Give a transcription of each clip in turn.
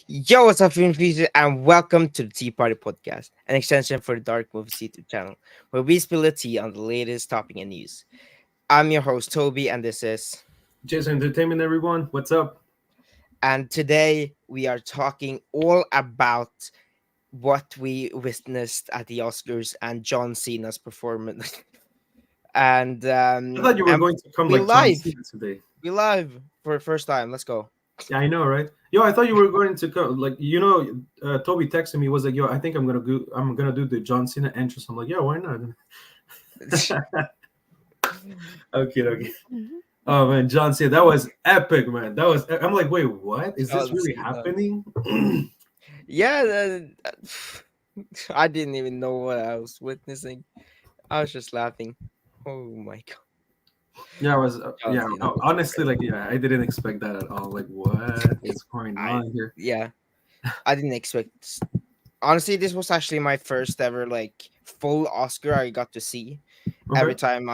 Yo, what's up, film enthusiasts, and welcome to the Tea Party Podcast, an extension for the Dark Movies YouTube channel, where we spill the tea on the latest topic and news. I'm your host Toby, and this is, Jason Entertainment, everyone. What's up? and today we are talking all about what we witnessed at the Oscars and John Cena's performance, and I thought you were going to come we like John live, Cena today. we live for the first time. Let's go. Yeah, I know, right? Yo, I thought you were going to come like Toby texted me was like, "Yo, I think I'm gonna do the John Cena entrance." I'm like, "Yeah, why not?" Okay, okay. Oh man, John Cena, that was epic, man. I'm like, wait, what? Is this John really Cena. happening? Yeah, I didn't even know what I was witnessing. I was just laughing. Oh my god, Yeah, I was. John Yeah, Cena was honestly, incredible. like, yeah, I didn't expect that at all. Like, what is going I on here? yeah, I didn't expect. Honestly, this was actually my first ever like full Oscar I got to see. Every Okay. time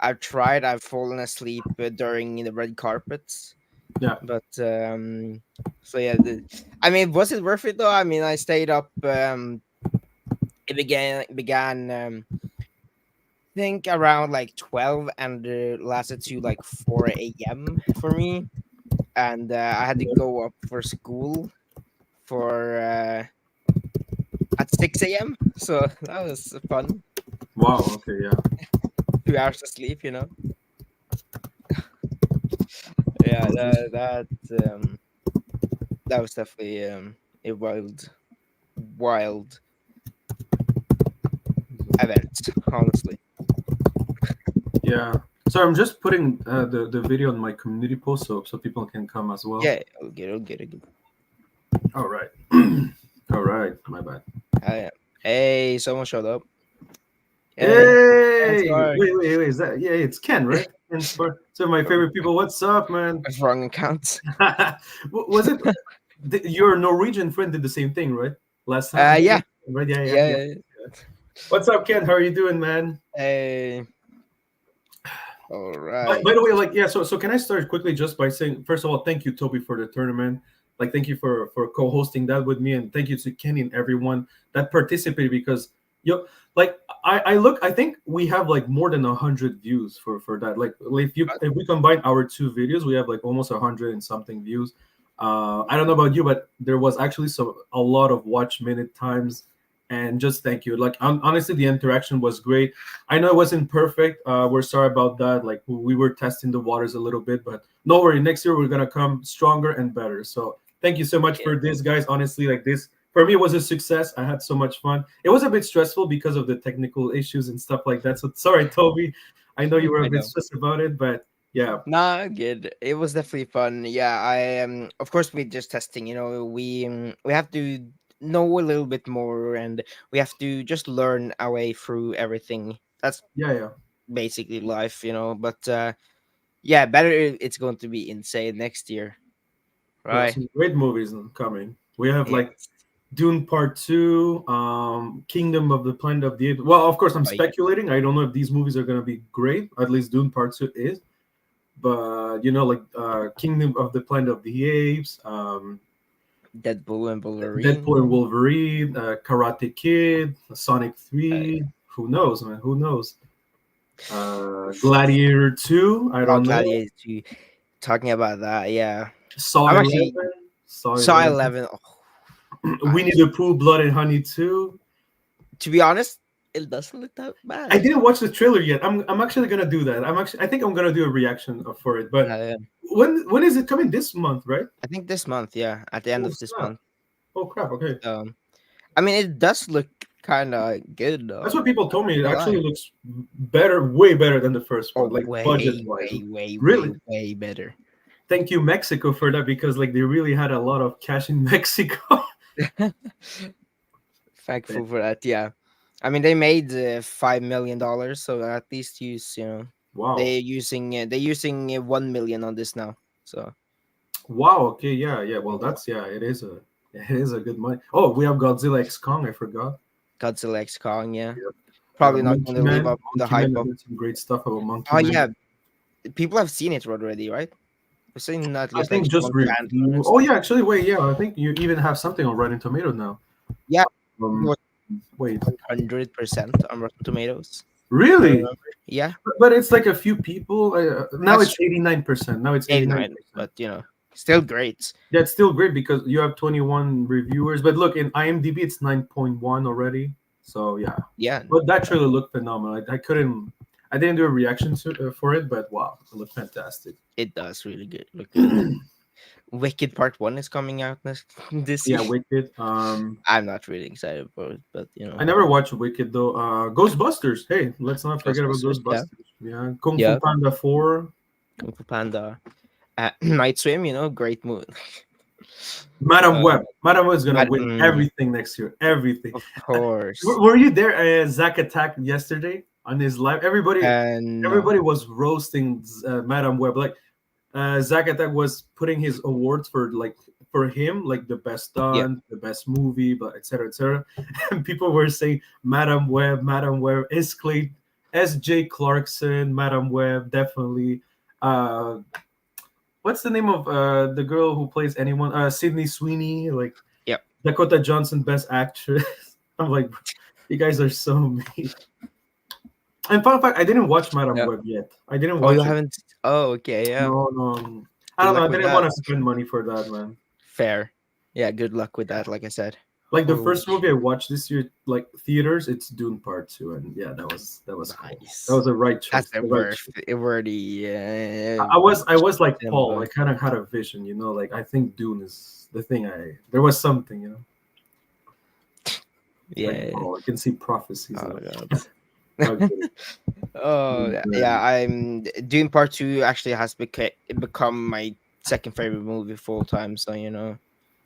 I've fallen asleep during the red carpets. Yeah. But so yeah, I mean, was it worth it though? I mean, I stayed up. It began think around like 12 and lasted to like 4 a.m. for me, and I had to go up for school for at 6 a.m. So that was fun. Wow. Okay. Yeah. 2 hours of sleep, you know. Yeah, that was definitely a wild event, honestly. Yeah. So I'm just putting the video on my community post so people can come as well. Yeah, I'll get it. All right. All right. My bad. Hey, someone showed up. Hey, that's Hey, right. wait. Is that, yeah? It's Ken, right? Ken Spar. So my favorite people. What's up, man? That's wrong account. Was it your Norwegian friend did the same thing, right? Last time, Yeah, maybe. Right? Yeah. yeah. What's up, Ken? How are you doing, man? Hey, all By right. the way, like, yeah. So can I start quickly just by saying, first of all, thank you, Toby, for the tournament. Like, thank you for co-hosting that with me, and thank you to Kenny and everyone that participated because yo, like, I think we have like more than 100 views for that. Like, if we combine our two videos, we have like almost 100 and something views. I don't know about you, but there was actually a lot of watch minute times, and just thank you. Like, honestly, the interaction was great. I know it wasn't perfect. We're sorry about that. Like, we were testing the waters a little bit, but no worry. Next year we're gonna come stronger and better. So thank you so much Yeah, for this, guys. Honestly, like, this for me was a success. I had so much fun. It was a bit stressful because of the technical issues and stuff like that. So sorry, Toby. I know you were a I bit know. stressed about it, but yeah, Nah, good. It was definitely fun. Yeah, I of course we're just testing. We have to know a little bit more, and we have to just learn our way through everything. That's yeah. basically life, you know. But yeah, better if it's going to be insane next year, Yeah, right? some great movies coming. We have Yeah. like Dune Part Two, Kingdom of the Planet of the Apes. Well, of course, I'm Right. speculating. I don't know if these movies are gonna be great. At least Dune Part Two is, but like Kingdom of the Planet of the Apes, Deadpool and Wolverine. Deadpool and Wolverine, Karate Kid, Sonic Uh, Three. Who knows, man? Who knows? Gladiator Two. I oh, don't know. Gladiator 2. Talking about that, yeah. Saw I'm 11. actually Saw Saw 11. 11. Oh, Winnie I the Pooh, Blood and Honey Two. to be honest, it doesn't look that I bad. didn't watch the trailer yet. I'm actually gonna do that. I think I'm gonna do a reaction for it. But Uh, when is it coming? This month, right? I think this month, yeah, at the end Oh of this snap! month. Oh crap! Okay, Um, I mean, it does look kind of good, that's though. what people told Not me. It gonna lie. actually looks better, way better than the first Oh, one, like budget wise. Really? way better. Thank you, Mexico, for that because like they really had a lot of cash in Mexico. Thankful for that, yeah. I mean, they made $5 million, so at least Wow. they're using 1 million on this now. So Wow. Okay. Yeah. Well, oh, that's yeah. It is a good money. Oh, we have Godzilla X Kong. I forgot. Godzilla X Kong, yeah, Yep. probably not going Monkey to live Man. up to the Monkey Man. hype I of. heard some great stuff about Monkey Oh Man. yeah, people have seen it already, right? Was it not I just like think just John Chandler review. and Oh stuff? yeah, actually, wait, yeah, I think you even have something on Rotten Tomatoes now. Yeah, it Um, was wait, 100% on Rotten Tomatoes. I really? remember. Yeah, But it's like a few people. Now that's it's true. 89%. Now it's 89, 89%. but still great. That's still great because you have 21 reviewers. But look, in IMDb, it's 9.1 already. So yeah, Yeah, but that trailer looked phenomenal. I couldn't, I didn't do a reaction for it, but wow, it looked fantastic. it does really good. Look really good. Wicked Part 1 is coming out this Yeah, year. Wicked. I'm not really excited for it, but I never watched Wicked though. Ghostbusters. Hey, let's not forget about Ghostbusters, yeah. Ghostbusters. Yeah, Kung Fu Yeah, Panda 4. Kung Fu Panda. Night Swim, great movie. Madam uh, Web. Madam Web is gonna but, win everything next year. Everything. of course. Were you there? Zach attacked yesterday on his live. No. Everybody was roasting Madam Web. Like Zach Attack was putting his awards for him, like the best Yeah. stunt, the best movie, but etc. etc. And people were saying Madam Web, S.J. Clarkson, Madam Web, definitely. Uh, what's the name of the girl who plays anyone? Sydney Sweeney, like Yep. Dakota Johnson, Best Actress. I'm like, you guys are so mean. And fun fact, I didn't watch Madam Yeah. Web yet. I didn't Oh, you watch it. haven't? Oh, okay. Yeah. No, no. I Good don't know. luck I with didn't that. want to spend money for that, man. Fair. Yeah. Good luck with that. Like I said. Like the Holy first movie I watched this year, like theaters, it's Dune Part 2, and yeah, that was cool. That nice. was the right That's choice. a The right choice. worthy. I was like Paul. Cinema. I kind of had a vision, Like I think Dune is the thing. There was something. Like Yeah. Paul, I can see prophecies. Oh god. Okay. Oh yeah. I'm Dune Part 2 actually has become my second favorite movie full time. So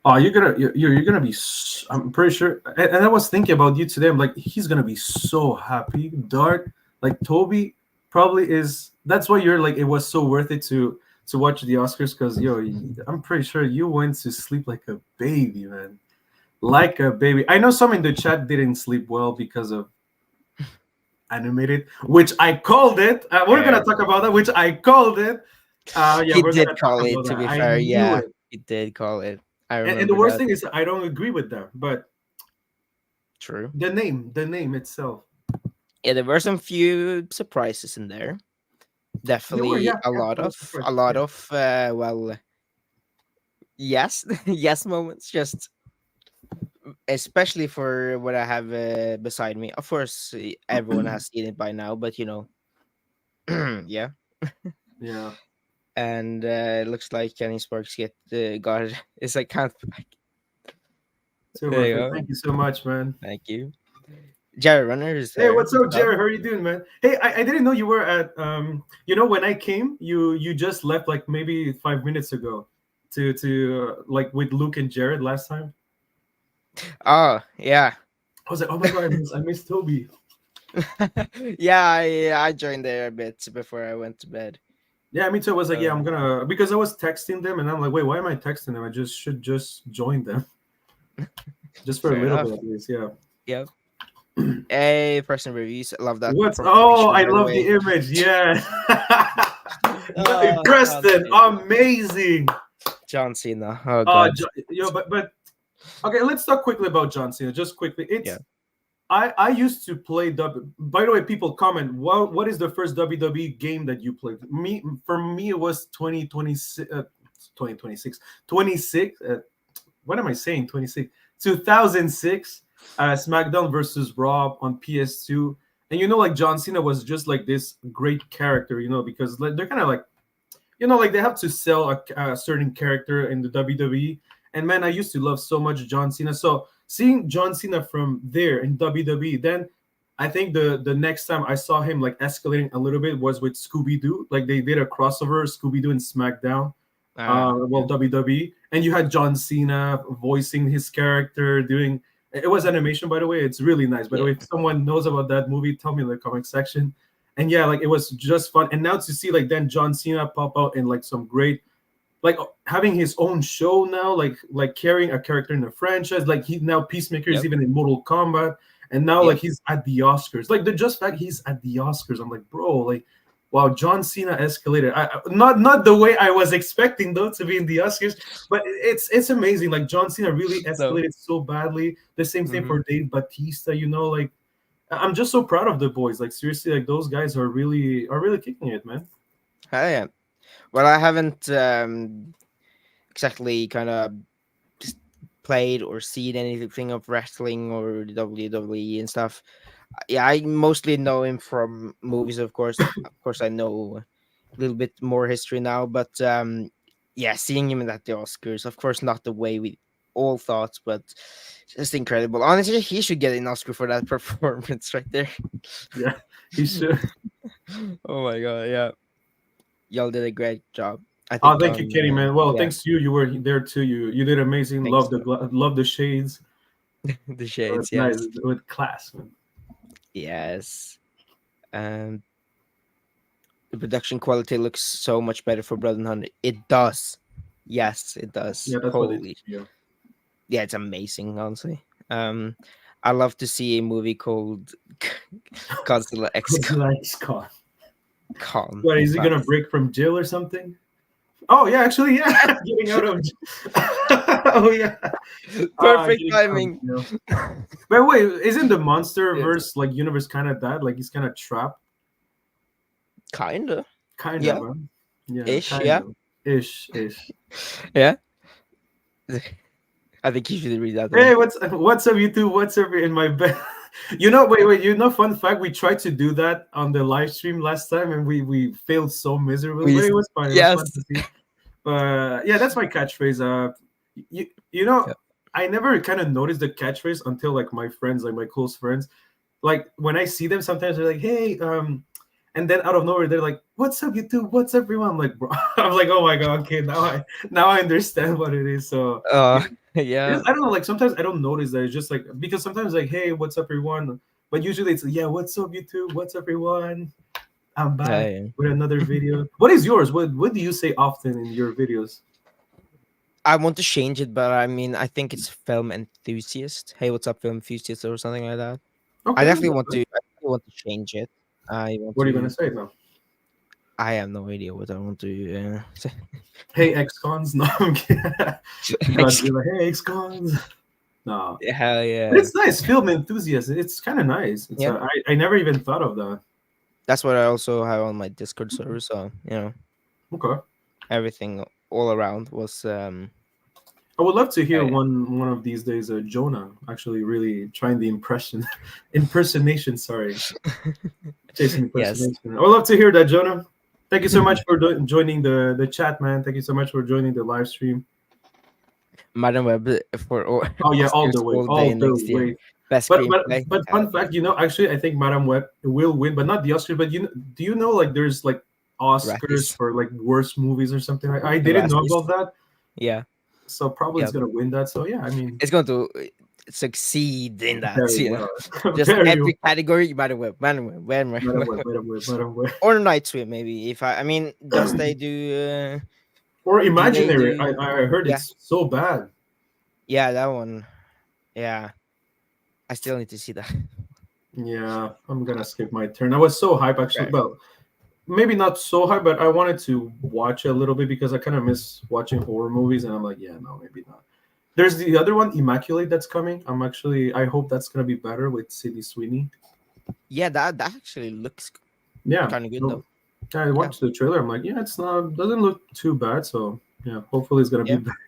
Oh, you're gonna be. I'm pretty sure. And I was thinking about you today. I'm like, he's gonna be so happy. Dark, like Toby, probably is. That's why you're like. It was so worth it to watch the Oscars because I'm pretty sure you went to sleep like a baby, man. Like a baby. I know some in the chat didn't sleep well because of animated, which I called it. We're Fair. gonna talk about that, which I called it. Yeah, He we're did gonna talk call it. about To that. be I fair, knew yeah, it. he did call it. I And the remember worst that. thing is I don't agree with that, but True. the name itself. Yeah, there were some few surprises in there. There were, Definitely yeah, a yeah, lot there was of surprise. a lot Yeah. of yes, yes moments. Just especially for what I have beside me. Of course, everyone has seen it by now, but yeah. Yeah. And it looks like Kenny Sparks got his account back. Super There you fit. go. Thank you so much, man. Thank you. Jared Runner is Hey, there. what's What's up, up? Jared? How are you doing, man? Hey, I didn't know you were at when I came, you just left like maybe 5 minutes ago to like with Luke and Jared last time. Oh, yeah. I was like, oh my god, I miss Toby. Yeah, I joined there a bit before I went to bed. Yeah, me too. I was like, yeah, Uh, I'm gonna because I was texting them and I'm like, wait, why am I texting them? I just should just join them just for a Fair little enough. bit at least. Yeah. Yep. Hey, person reviews. Love that What's profile oh, picture, I by the love the way. image. Yeah. John Preston, Cena. amazing. John Cena. Oh God. But okay, let's talk quickly about John Cena. Just quickly, Yeah. I used to play By the way, people comment. What is the first WWE game that you played? For me, it was 2026. 2026. 26. What am I saying? 26. 2006. SmackDown versus Raw on PS2. And like John Cena was just like this great character, because like, they're kind of like like they have to sell a certain character in the WWE. And man, I used to love so much John Cena. So seeing John Cena from there in WWE, then I think the next time I saw him like escalating a little bit was with Scooby Doo. Like they did a crossover Scooby Doo and SmackDown. Yeah. WWE, and you had John Cena voicing his character, doing. It was animation, by the way. It's really nice. By the Yeah. way, if someone knows about that movie, tell me in the comment section. And yeah, like it was just fun. And now to see like then John Cena pop out in like some great, like having his own show now, like carrying a character in the franchise. Like he now Peacemaker is Yep. even in Mortal Kombat, and now Yep. like he's at the Oscars. Like the just fact he's at the Oscars, I'm like, bro, like wow, John Cena escalated. Not the way I was expecting though to be in the Oscars, but it's amazing. Like John Cena really So, escalated so badly. The same thing mm-hmm. for Dave Batista. Like I'm just so proud of the boys. Like seriously, like those guys are really kicking it, man. Oh, yeah. Well, I haven't exactly kind of played or seen anything of wrestling or WWE and stuff. Yeah, I mostly know him from movies, of course. Of course, I know a little bit more history now, but yeah, seeing him at the Oscars, of course, not the way we all thought, but just incredible. Honestly, he should get an Oscar for that performance right there. Yeah, he should. Oh my god, yeah, y'all did a great job. I Oh, think thank you, on Kenny, man. Well, yeah, thanks to you. You were there too. You did amazing. thanks Love the shades. the It was shades, nice yes, with class, man. yes. Um, the production quality looks so much better for Blood and Honey. It does. Yes, it does. Yeah, that's what they Holy, teach you. yeah, it's amazing, honestly. I love to see a movie called Godzilla X What's nice, Con? Con. What is he gonna Class. break from jail or something? Oh yeah, actually yeah, getting out of. Oh yeah, Perfect getting out of timing. jail. But wait, isn't the monster verse like universe kind of that? Like he's kind of trapped, Kinda. kind of, Yeah. huh? Yeah, Ish. kind Yeah. of, ish. Yeah. I think you should read that Hey, one. what's up, YouTube? What's up in my bed? Wait. Fun fact: we tried to do that on the live stream last time, and we failed so miserably. We But it was fun. It was fun yes. to see. But yeah, that's my catchphrase. You, you know, Yeah. I never kind of noticed the catchphrase until like my friends, like my close friends, like when I see them, sometimes they're like, "Hey," and then out of nowhere they're like, "What's up, YouTube? What's up, everyone?" I'm like, bro, I'm like, "Oh my god, okay, now I understand what it is." So yeah, Yeah. I don't know. Like sometimes I don't notice that. It's just like because sometimes like, "Hey, what's up, everyone?" But usually it's yeah, "What's up, YouTube? What's up, everyone? I'm back Hey. with another video." What is yours? What do you say often in your videos? I want to change it, but I mean, I think it's film enthusiast. Hey, what's up, film enthusiast, or something like that. I Okay, definitely that's want to. nice. I definitely want to change it. I want What are you gonna to. say now? I have no idea what I want to say. Hey, ex-cons? No, I'm kidding. Ex- Godzilla. Hey, ex-cons. No, Hell but yeah. it's nice. Film enthusiast. It's kind of nice. Yeah. I never even thought of that. That's what I also have on my Discord server. So, Okay. everything all around was I would love to hear uh, one of these days. Jonah actually really trying the impersonation. Sorry, chasing yes. impersonation. I would love to hear that, Jonah. Thank you so much for joining the chat, man. Thank you so much for joining the live stream. Madam Web for Oh yeah, all Oscars the way, all day all the next year. way. Best But screenplay. but Hell fun yeah. fact, actually, I think Madame Web will win, but not the Oscar. But do you know like there's like Oscars Razzies. for like worst movies or something? I The didn't know Razzies. about that, Yeah. so probably it's Yeah. gonna win that. So yeah, I mean, It's going to succeed in that, very well, Just very well. every category, Madam Web, Madam Web, Madame Web, Madame Web, Madame Web, or Night Swim, maybe. If I mean, does they or do they Imaginary. do, I heard yeah, it's so bad. yeah, that one. Yeah. I still need to see that. Yeah, I'm gonna skip my turn. I was so hype actually. Right. Well, maybe not so high, but I wanted to watch it a little bit because I kind of miss watching horror movies, and I'm like, yeah, no, maybe not. There's the other one, Immaculate, that's coming. I hope that's gonna be better with Sydney Sweeney. Yeah, that actually looks Yeah, kind of good though. no, I Yeah. watched the trailer. I'm like, yeah, it's not doesn't look too bad. So yeah, hopefully it's gonna be Yeah. better.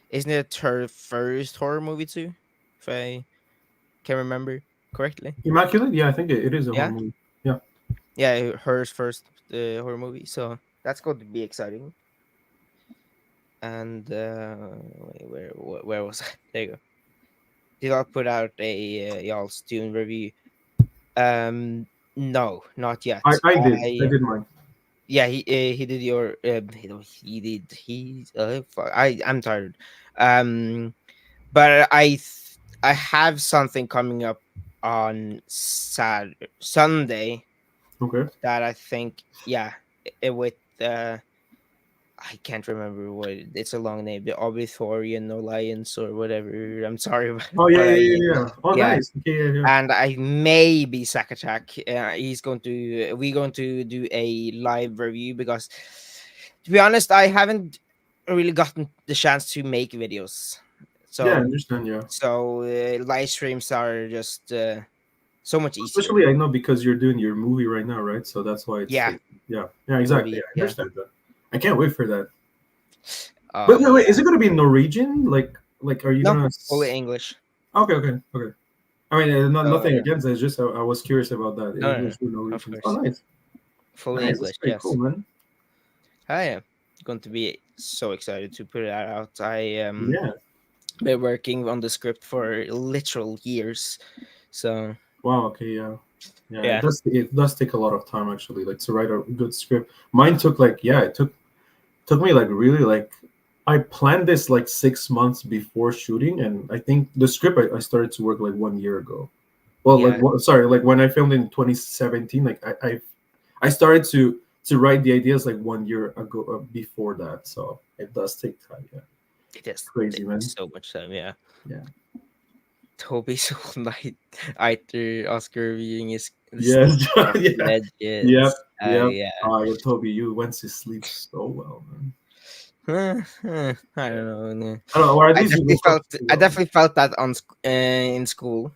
Isn't it her first horror movie too? If I can remember correctly. Immaculate, yeah, I think it is a horror Yeah. movie. Yeah, Yeah, hers first horror movie. So that's going to be exciting. And wait, where was I? There you go. Did I put out a y'all's Dune review? No, not yet. I did mine. Yeah, he did your he did I'm tired. Um, but I have something coming up on Sunday Okay, that I think, yeah, with I can't remember what it's a long name. The Obithorian Alliance or whatever. I'm sorry, Oh yeah, but yeah, I yeah, yeah. Oh yeah, nice. Okay, yeah, yeah. and I may be Sakatak. We're going to do a live review because, to be honest, I haven't really gotten the chance to make videos. Yeah, I So understand. Yeah. live streams are just so much easier. Especially I know because you're doing your movie right now, right? So that's why it's Yeah, like, yeah, yeah, the exactly. Yeah, movie. I Yeah. understand that. I can't wait for that. Wait, wait, wait. Yeah. Is it gonna be Norwegian? Like, are you No, gonna? fully English. Okay, okay, okay. I mean, nothing Yeah. against it. It's just I was curious about that. No, no, no. English or Of Norwegian. Oh, course, nice, fully nice. That's English. pretty cool, Yes. man. I am going to be so excited to put it out. I Yeah. been working on the script for literal years. So Wow. Okay. Yeah. Yeah. It yeah, does. It does take a lot of time actually, like to write a good script. Mine took like, yeah, it took me like really like I planned this like 6 months before shooting, and I think the script I started to work like 1 year ago. Well, like yeah, sorry, like when I filmed in 2017, like I started to write the ideas like 1 year ago before that. So it does take time. Yeah, it does crazy take man. so much time. Yeah, Yeah. Toby's whole night after Oscar viewing is Yes. yeah. Yep. legends. Yep. Yeah. Yeah, Toby, you went to sleep so well, man. I Yeah. don't know. No. I don't know, or at least you woke up so I well. definitely felt that in school.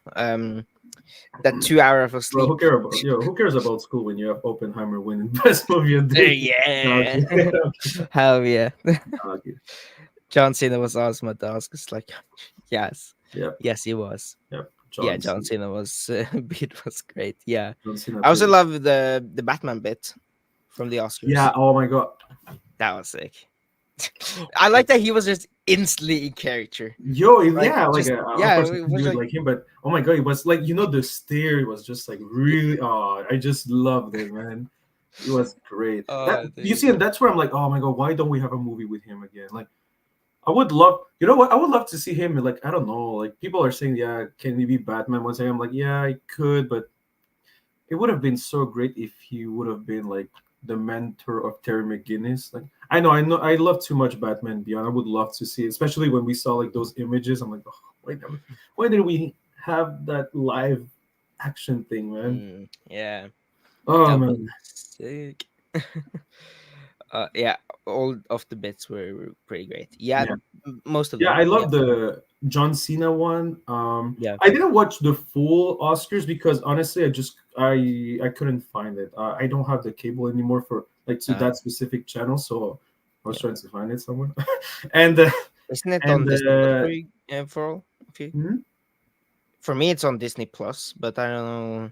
That 2 hours of Well, sleep. who cares about school when you have Oppenheimer winning best movie of the year? No, Yeah. okay. Hell yeah. Okay. John Cena was awesome at the Oscars. Like, yes, Yep. yes, he was. Yep. Yeah, John John Cena. Cena was bit was great. Yeah, John Cena I also played. love the Batman bit from the Yeah. Oscars. Oh my god. That was sick. I like that he was just instantly in character. Yo, Like, yeah, like just of yeah, course I it can was do it like like him, but oh my god, it was like the stare was just like y- really. Oh, I just loved it, man. It was great. That you dude. see, and that's where I'm like, oh my god, why don't we have a movie with him again? Like, I would love, you know what? I would love to see him. Like, I don't know. Like, people are saying, yeah, can he be Batman one day? I'm like, yeah, I could, but it would have been so great if he would have been like the mentor of Terry McGinnis. Like, I know, I love too much Batman Beyond. I would love to see it, especially when we saw like those images. I'm like, oh, why didn't we have that live action thing, man? Yeah, Oh that was man, sick. Yeah, all of the bits were pretty great. Yeah, yeah. most of Yeah, them. I Yeah, love the John Cena one. yeah. I didn't watch the full Oscars because honestly, I couldn't find it. I don't have the cable anymore for like to Uh, that specific channel, so I was yeah. trying to find it somewhere. and Isn't it and on Disney Plus for you? For all of you? hmm? For me, it's on Disney Plus, but I don't know.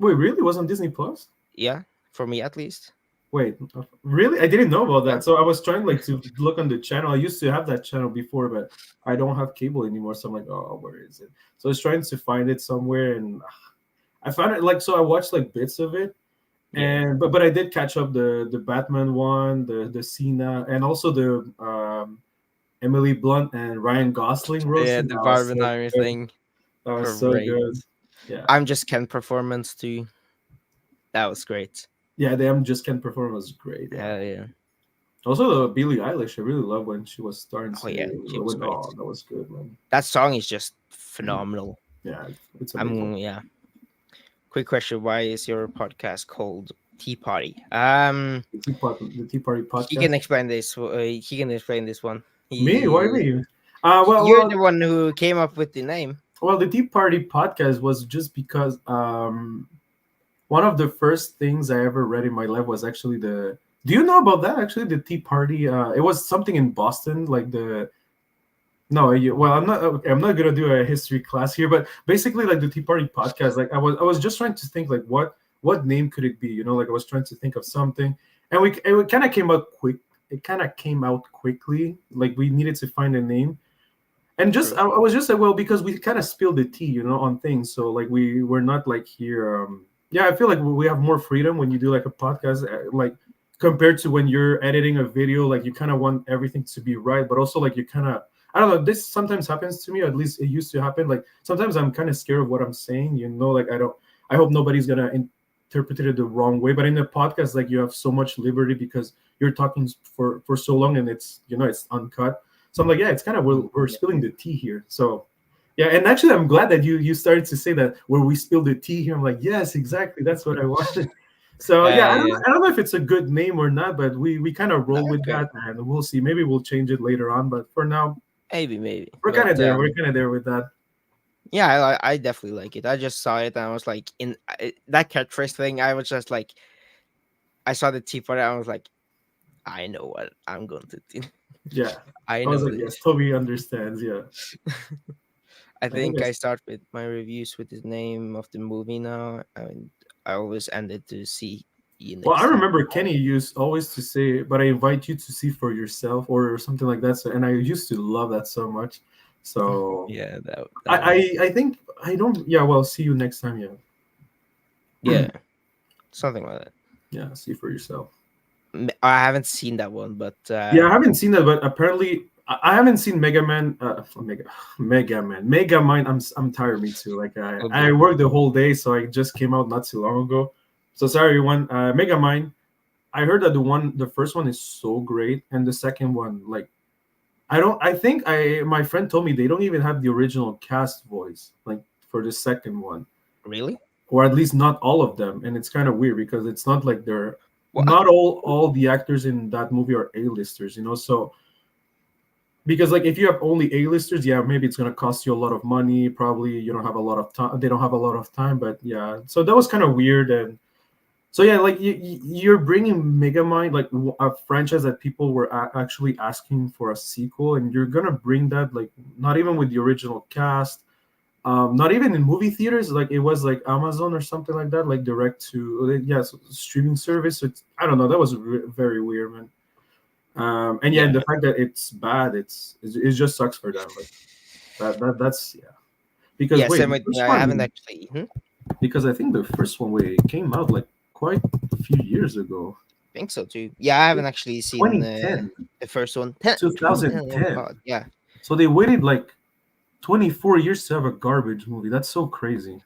Wait, really? It was on Disney Plus? Yeah, for me at least. Wait, really? I didn't know about Yeah. that. So I was trying like to look on the channel. I used to have that channel before, but I don't have cable anymore. So I'm like, oh, where is it? So I was trying to find it somewhere, and I found it like so. I watched like bits of it, Yeah. and but I did catch up the Batman one, the Cena, and also the Emily Blunt and Ryan Gosling Yeah, roasting. the That was so Barbenheimer good. thing. That was so Great. good. Yeah, I'm just Ken performance too. That was great. yeah. The M just can perform was great. Yeah. Hell yeah. Also, the Billie Eilish. I really love when she was starting Oh yeah, to she was when. great. Oh, that was good, man. That song is just phenomenal. Yeah, it's amazing. I'm yeah. Quick question: why is your podcast called Tea Party? The Tea Party He can podcast. explain this. He can explain this one. Me? Why He, me? you're the one who came up with the name. The Tea Party podcast was just because one of the first things I ever read in my life was actually the. Do you know about that? Actually, the Tea Party. It was something in Boston, like the. No, well, I'm not. Okay, I'm not gonna do a history class here, but basically, like the Tea Party podcast. Like I was just trying to think, like what name could it be? You know, like I was trying to think of something, and it kind of came out quick. It kind of came out quickly. Like we needed to find a name, and just True. I was just like, well, because we kind of spilled the tea, you know, on things. So like we were not like here. Yeah, I feel like we have more freedom when you do like a podcast, like compared to when you're editing a video. Like you kind of want everything to be right, but also like you kind of I don't know. This sometimes happens to me. At least it used to happen. Like sometimes I'm kind of scared of what I'm saying. You know, like I don't. I hope nobody's gonna interpreted it the wrong way. But in a podcast, like you have so much liberty because you're talking for so long and it's it's uncut. So I'm like, yeah, it's kind of we're Yeah. spilling the tea here. So yeah, and actually, I'm glad that you started to say that where we spilled the tea here. I'm like, yes, exactly, that's what I wanted. So yeah, Yeah. I don't know if it's a good name or not, but we kind of No, roll with okay. that, and we'll see. Maybe we'll change it later on, but for now, Maybe. we're kind But of there. We're kind of there with that. yeah, I definitely like it. I just saw it and I was like, that catchphrase thing. I was just like, I saw the Tea Party. I was like, I know what I'm going to do. Yeah, I I was know like, yes, this. Toby understands. Yeah, I I think think I. I start with my reviews with the name of the movie now, and I always ended to see you Well, I next time. remember Kenny used always to say, "But I invite you to see for yourself," or something like that. So, and I used to love that so much. So Yeah, I that one. I, I think I don't. Yeah, well, see you next time. Yeah, Yeah, something like that. yeah, see for yourself. I haven't seen that one, but Yeah, I haven't seen that, but apparently I haven't seen Mega Man. Mega Man, Mega Mind. I'm tired. Me too. Like oh I good. worked the whole day, so I just came out not too long ago. So sorry, everyone. Mega Mind. I heard that the first one is so great, and the second one, like I don't. I think my friend told me they don't even have the original cast voice, like for the second one, Really? or at least not all of them, and it's kind of weird because it's not like they're What? not all the actors in that movie are A-listers, so because like if you have only A-listers, yeah, maybe it's gonna cost you a lot of money. Probably you don't have a lot of time. They don't have a lot of time, but yeah. So that was kind of weird, and so yeah, like you're bringing Megamind, like a franchise that people were actually asking for a sequel, and you're gonna bring that like not even with the original cast, not even in movie theaters. Like it was like Amazon or something like that, like direct to streaming service. So I don't know. That was very weird, man. And yeah, and the Yeah. fact that it's bad, it just sucks for them. Like that's yeah. Because Yeah, wait, same the with me. first I haven't one, actually. because I think the first one wait, came out like quite a few years ago, Think so too. Yeah, I haven't actually seen 2010, the first one. 2010. Oh 2010. god, yeah. So they waited like 24 years to have a garbage movie. That's so crazy.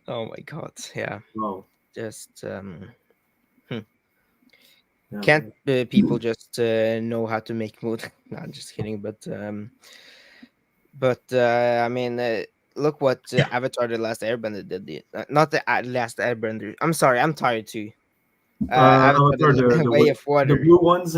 Oh my god, yeah. Wow. Just hmm. Yeah, Can't man. people just know how to make mood? No, I'm just kidding. But I mean, look what Avatar: The Last Airbender did. Not the Last Airbender. I'm sorry, I'm tired too. Avatar: Avatar, The Way of the Water. blue ones.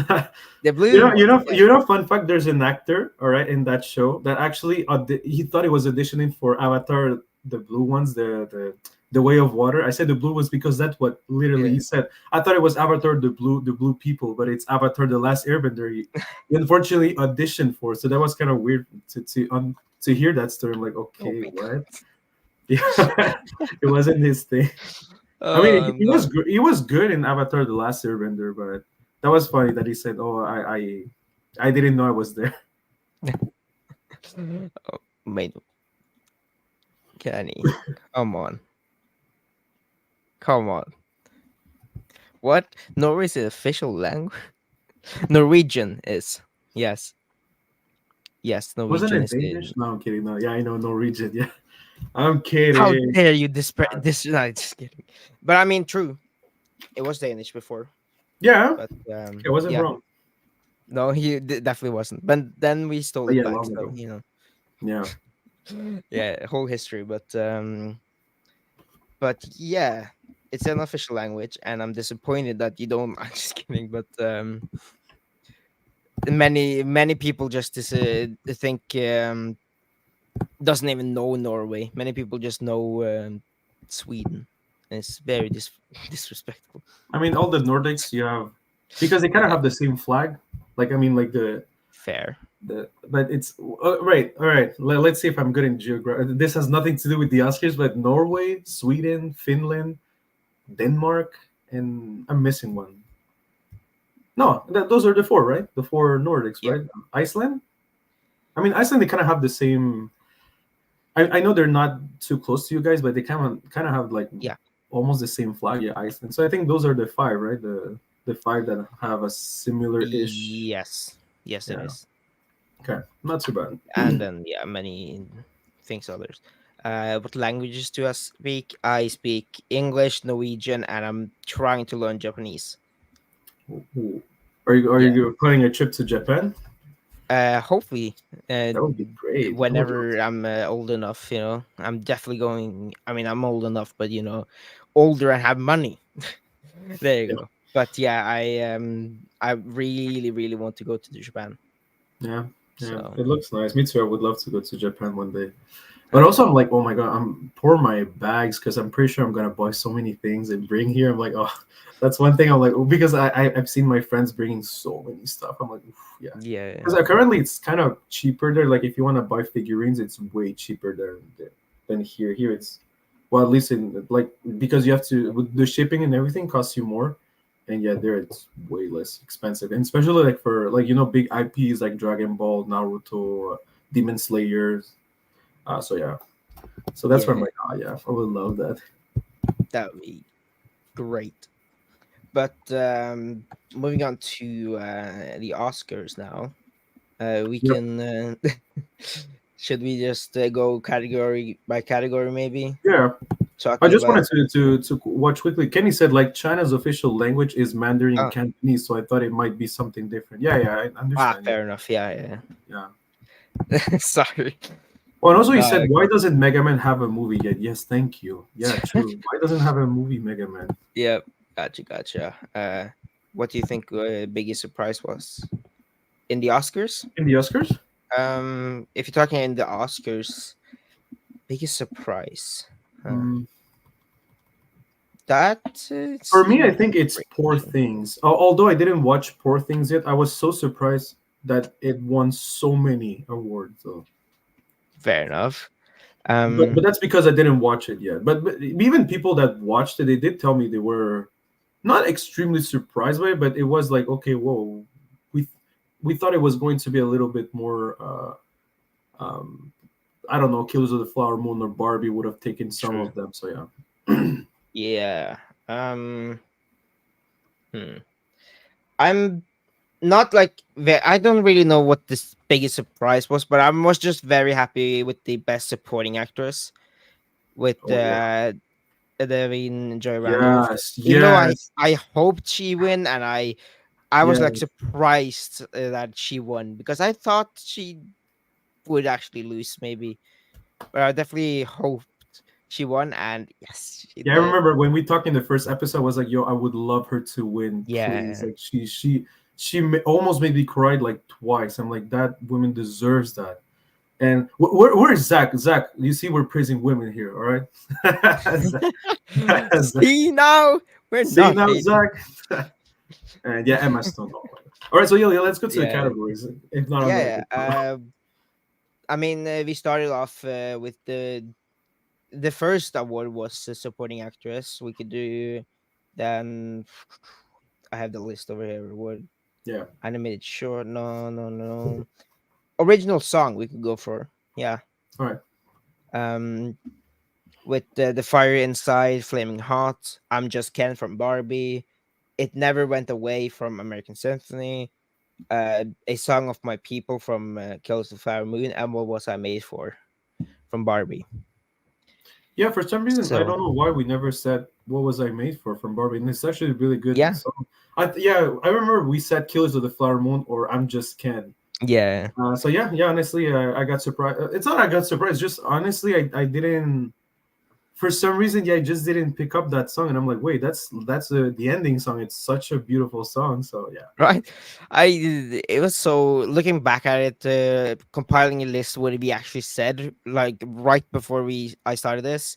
The blue ones. Yes. Fun fact. There's an actor, all right, in that show that actually he thought he was auditioning for Avatar, the blue ones, the Way of Water. I said the blue ones because that's what literally Yeah. he said. I thought it was Avatar, the blue people, but it's Avatar, the Last Airbender. He unfortunately auditioned for, so that was kind of weird to hear that story. I'm like, Oh okay, my what? Yeah, it wasn't his thing. I mean, god. No. he was good in Avatar: The Last Airbender, but that was funny that he said, "Oh, I didn't know I was there." Oh, wait, Kenny. Come on. Come on. What? Norway is the official language? Norwegian is. Yes. Yes, Wasn't Norwegian it is Danish? in. No, I'm kidding. No, yeah, I know Norwegian. Yeah, I'm How kidding. dare you this no, just kidding. But I mean true. It was Danish before. Yeah, But it wasn't yeah. wrong. No, he definitely wasn't. But then we stole But it yeah, back, long so ago. you know. Yeah, Yeah, whole history. But yeah, it's an official language and I'm disappointed that you don't I'm just kidding, but many people just think doesn't even know Norway. Many people just know Sweden. And it's very disrespectful. I mean, all the Nordics you have because they kind of Yeah, have the same flag. Like, I mean, like fair. but it's right. All right. Let's see if I'm good in geography. This has nothing to do with the Oscars, but Norway, Sweden, Finland, Denmark, and I'm missing one. No, those are the four, right? The four Nordics, Yeah, right? Iceland. I mean, Iceland. They kind of have the same. I know they're not too close to you guys, but they kind of have like yeah. almost the same flag. Yeah, Iceland. So I think those are the five, right? The five that have a similar-ish. Yes, yes, it Yeah. is. Okay. Not too bad. And then yeah, many things others. What languages do I speak? I speak English, Norwegian, and I'm trying to learn Japanese. Ooh. Are Yeah. you planning a trip to Japan? Hopefully, uh, That would be great. I would love whenever I'm old enough, I'm definitely going. I mean, I'm old enough, but older and have money. There to. you go. But yeah, I really, really want to go to Japan. Yeah, yeah, So it looks nice. Me too. I would love to go to Japan one day. But okay, also, I'm like, oh my god, I'm pour my bags because I'm pretty sure I'm gonna buy so many things and bring here. I'm like, oh, that's one thing. I'm like, oh, because I've seen my friends bringing so many stuff. I'm like, oof, yeah, yeah, because currently it's kind of cheaper there. Like if you want to buy figurines, it's way cheaper than here. Here it's well, at least in like because you have to with the shipping and everything costs you more, and yeah, there it's way less expensive, and especially like for like big IPs like Dragon Ball, Naruto, Demon Slayers. So yeah, so that's where I'm yeah. like, oh yeah, I would love that. That would be great. But moving on to the Oscars now. We Yep. can. Should we just go category by category, maybe Yeah. I talking just about? wanted to watch quickly. Kenny said like China's official language is Mandarin and Oh, Cantonese, so I thought it might be something different. Yeah, yeah, I understand. Yeah, fair enough. Yeah, yeah. yeah. Sorry. Oh, and also he No, said, why okay. doesn't Mega Man have a movie yet? Yes, thank you. Yeah, true. Why doesn't have a movie, Mega Man? Yep. Gotcha. What do you think biggest surprise was in the Oscars? In the Oscars? If you're talking in the Oscars, biggest surprise. Huh. Mm, That for me, I seemed think it's great, Poor actually. Things. Although I didn't watch Poor Things yet, I was so surprised that it won so many awards. So. Fair enough. But that's because I didn't watch it yet. But even people that watched it, they did tell me they were not extremely surprised by it, but it was like, okay, whoa, we we thought it was going to be a little bit more. Um, I don't know, Killers of the Flower Moon or Barbie would have taken some True. of them. So yeah, Yeah. Hmm. I'm not like I don't really know what this biggest surprise was, but I was just very happy with the best supporting actress with oh yeah, the Main Joy Randolph. yes, Even though I yes, I hoped she win, and I was yeah, like surprised that she won because I thought she would actually lose maybe, but I definitely hoped she won, and yes, she yeah. I did. remember when we talked in the first episode, I was like, yo, I would love her to win, please. Yeah. Like almost made me cry like twice. I'm like, that woman deserves that. And where is Zach? Zach, you see, we're praising women here, all right? Zach, See now, we're see not now, hating. Zach. And yeah, Emma Stone. Oh my God. All right, so yeah, let's go to the Yeah, categories. If not, I'm gonna yeah. get through. I mean, we started off with the first award was supporting actress. We could do then. I have the list over here. What Yeah. animated short? No, no, no. Original song we could go for. Yeah. All right. Um, with the fire inside, flaming hot. I'm just Ken from Barbie. It never went away from American Symphony. A song of my people from Kills the Flower Moon, and what was I made for from Barbie. Yeah, for some reason, I So don't know why we never said what was I made for from Barbie, and it's actually a really good yeah, song. Yeah, I remember we said Killers of the Flower Moon or I'm Just Ken. yeah, So yeah, yeah. Honestly, I got surprised. It's not I got surprised. Just honestly, I didn't. For some reason, yeah, I just didn't pick up that song, and I'm like, wait, that's the ending song. It's such a beautiful song. So yeah, right. I it was so looking back at it, compiling a list what we actually said like right before we I started this.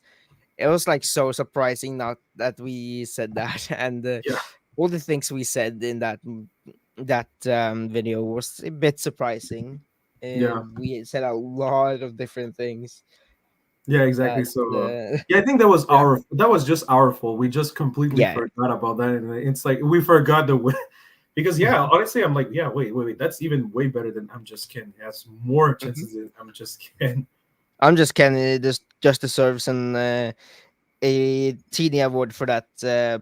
It was like so surprising not that we said that, and yeah, all the things we said in that video was a bit surprising. yeah. We said a lot of different things, Yeah, exactly. but So yeah, I think that was yeah, that was just our fault. We just completely yeah, forgot about that, and it's like we forgot the because yeah, honestly, I'm like, yeah, wait, that's even way better than I'm Just Kidding. It has more mhm. chances than I'm Just Kidding. I'm just kidding. Just deserves a teeny award for that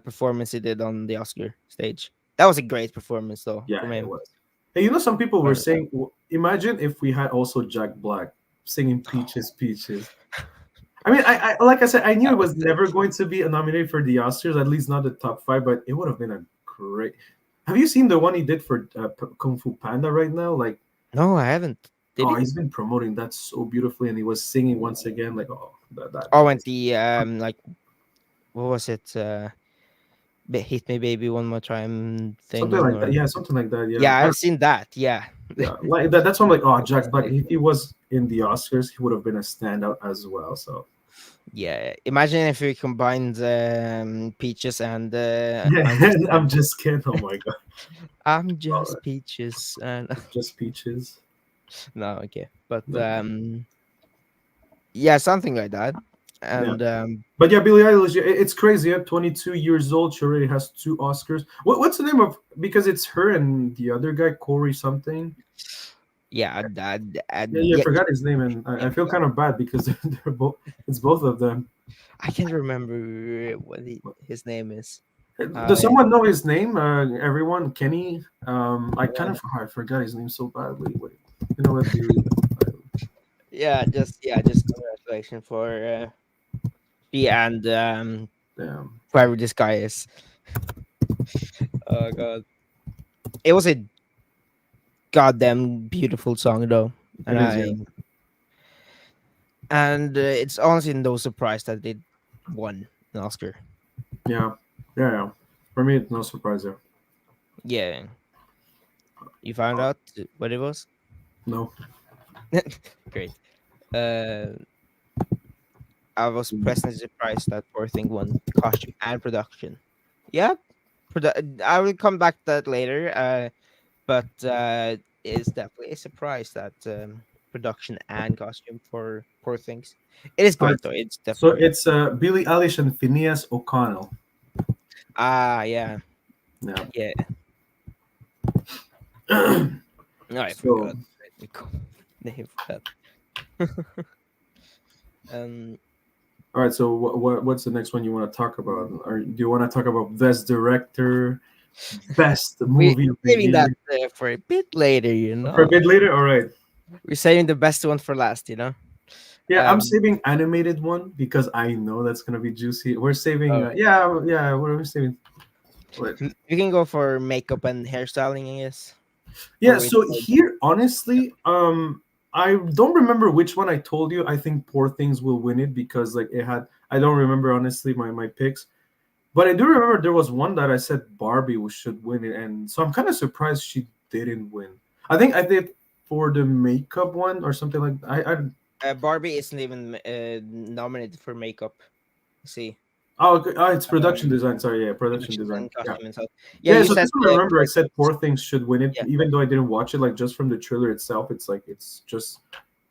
performance he did on the Oscar stage. That was a great performance, though, Yeah, from it him. was. And some people were Uh, saying, imagine if we had also Jack Black singing "Peaches, Peaches." I mean, I like I said, I knew That it was was sick. never going to be nominated for the Oscars, at least not the top five, but it would have been a great. Have you seen the one he did for Kung Fu Panda right now? Like, No, I haven't. Did oh, he? he's been promoting that so beautifully, and he was singing once again. Like, oh, Oh, that and was the like what was it? Hit me, baby, one more time something thing, like that. or Yeah, something like that. Yeah, yeah, I've seen that. Yeah, yeah. Like that. That's why I'm like, oh, that was Jack Black. sick. If he was in the Oscars, he would have been a standout as well. So Yeah, imagine if we combined Peaches and yeah, I'm just I'm just kidding. Oh my god, I'm all just right. Peaches and Just peaches. no, okay, but No. yeah, something like that, Yeah. and But yeah, Billie Eilish, it's crazy. At 22 years old, she already has two Oscars. What's the name of? Because it's her and the other guy, Corey something. yeah, that Yeah, yeah, I yeah, forgot his name, and yeah, I feel kind of bad because they're both. It's both of them. I can't remember what his name is. Does I someone know his name? Everyone, Kenny. I forgot his name so badly. Wait, you know what, Billie Eilish. yeah, just congratulations for she and Damn, whoever this guy is. Oh god, it was a goddamn beautiful song though, and it is. Yeah, it's honestly no surprise that they won an Oscar. yeah, yeah, yeah. For me, it's no surprise there. Yeah, you found out what it was. No. Great. Uh, I was pleasantly surprised that Poor Thing won costume and production. Yeah, I will come back to that later. But it's definitely a surprise that production and costume for Poor Things. It is So great though. it's, It's so definitely great. it's Billie Eilish and Phineas O'Connell. Ah, yeah, Yeah. yeah. No, I So forgot. The name for that. um, all right. So what's the next one you want to talk about? Or do you want to talk about best director, best movie we're of the saving that year? for a bit later. For a bit later. All right. We're saving the best one for last. Yeah, I'm Um, saving animated one because I know that's gonna be juicy. We're saving. oh, Yeah, yeah. We're saving. Wait. you can go for makeup and hairstyling, I guess, or Yeah. wait So for here, honestly, I don't remember which one I told you. I think Poor Things will win it because like it had. I don't remember honestly my picks. But I do remember there was one that I said Barbie should win it, and so I'm kind of surprised she didn't win. I think I did for the makeup one or something like I Barbie isn't even nominated for makeup. See, oh, okay. Oh, it's production um, design. Sorry, yeah, production production design. and Yeah, costume and stuff. Yeah, yeah. you So said just remember, I Poor said Things. Poor Things should win it, Yeah, even though I didn't watch it. Like just from the trailer itself, it's like it's just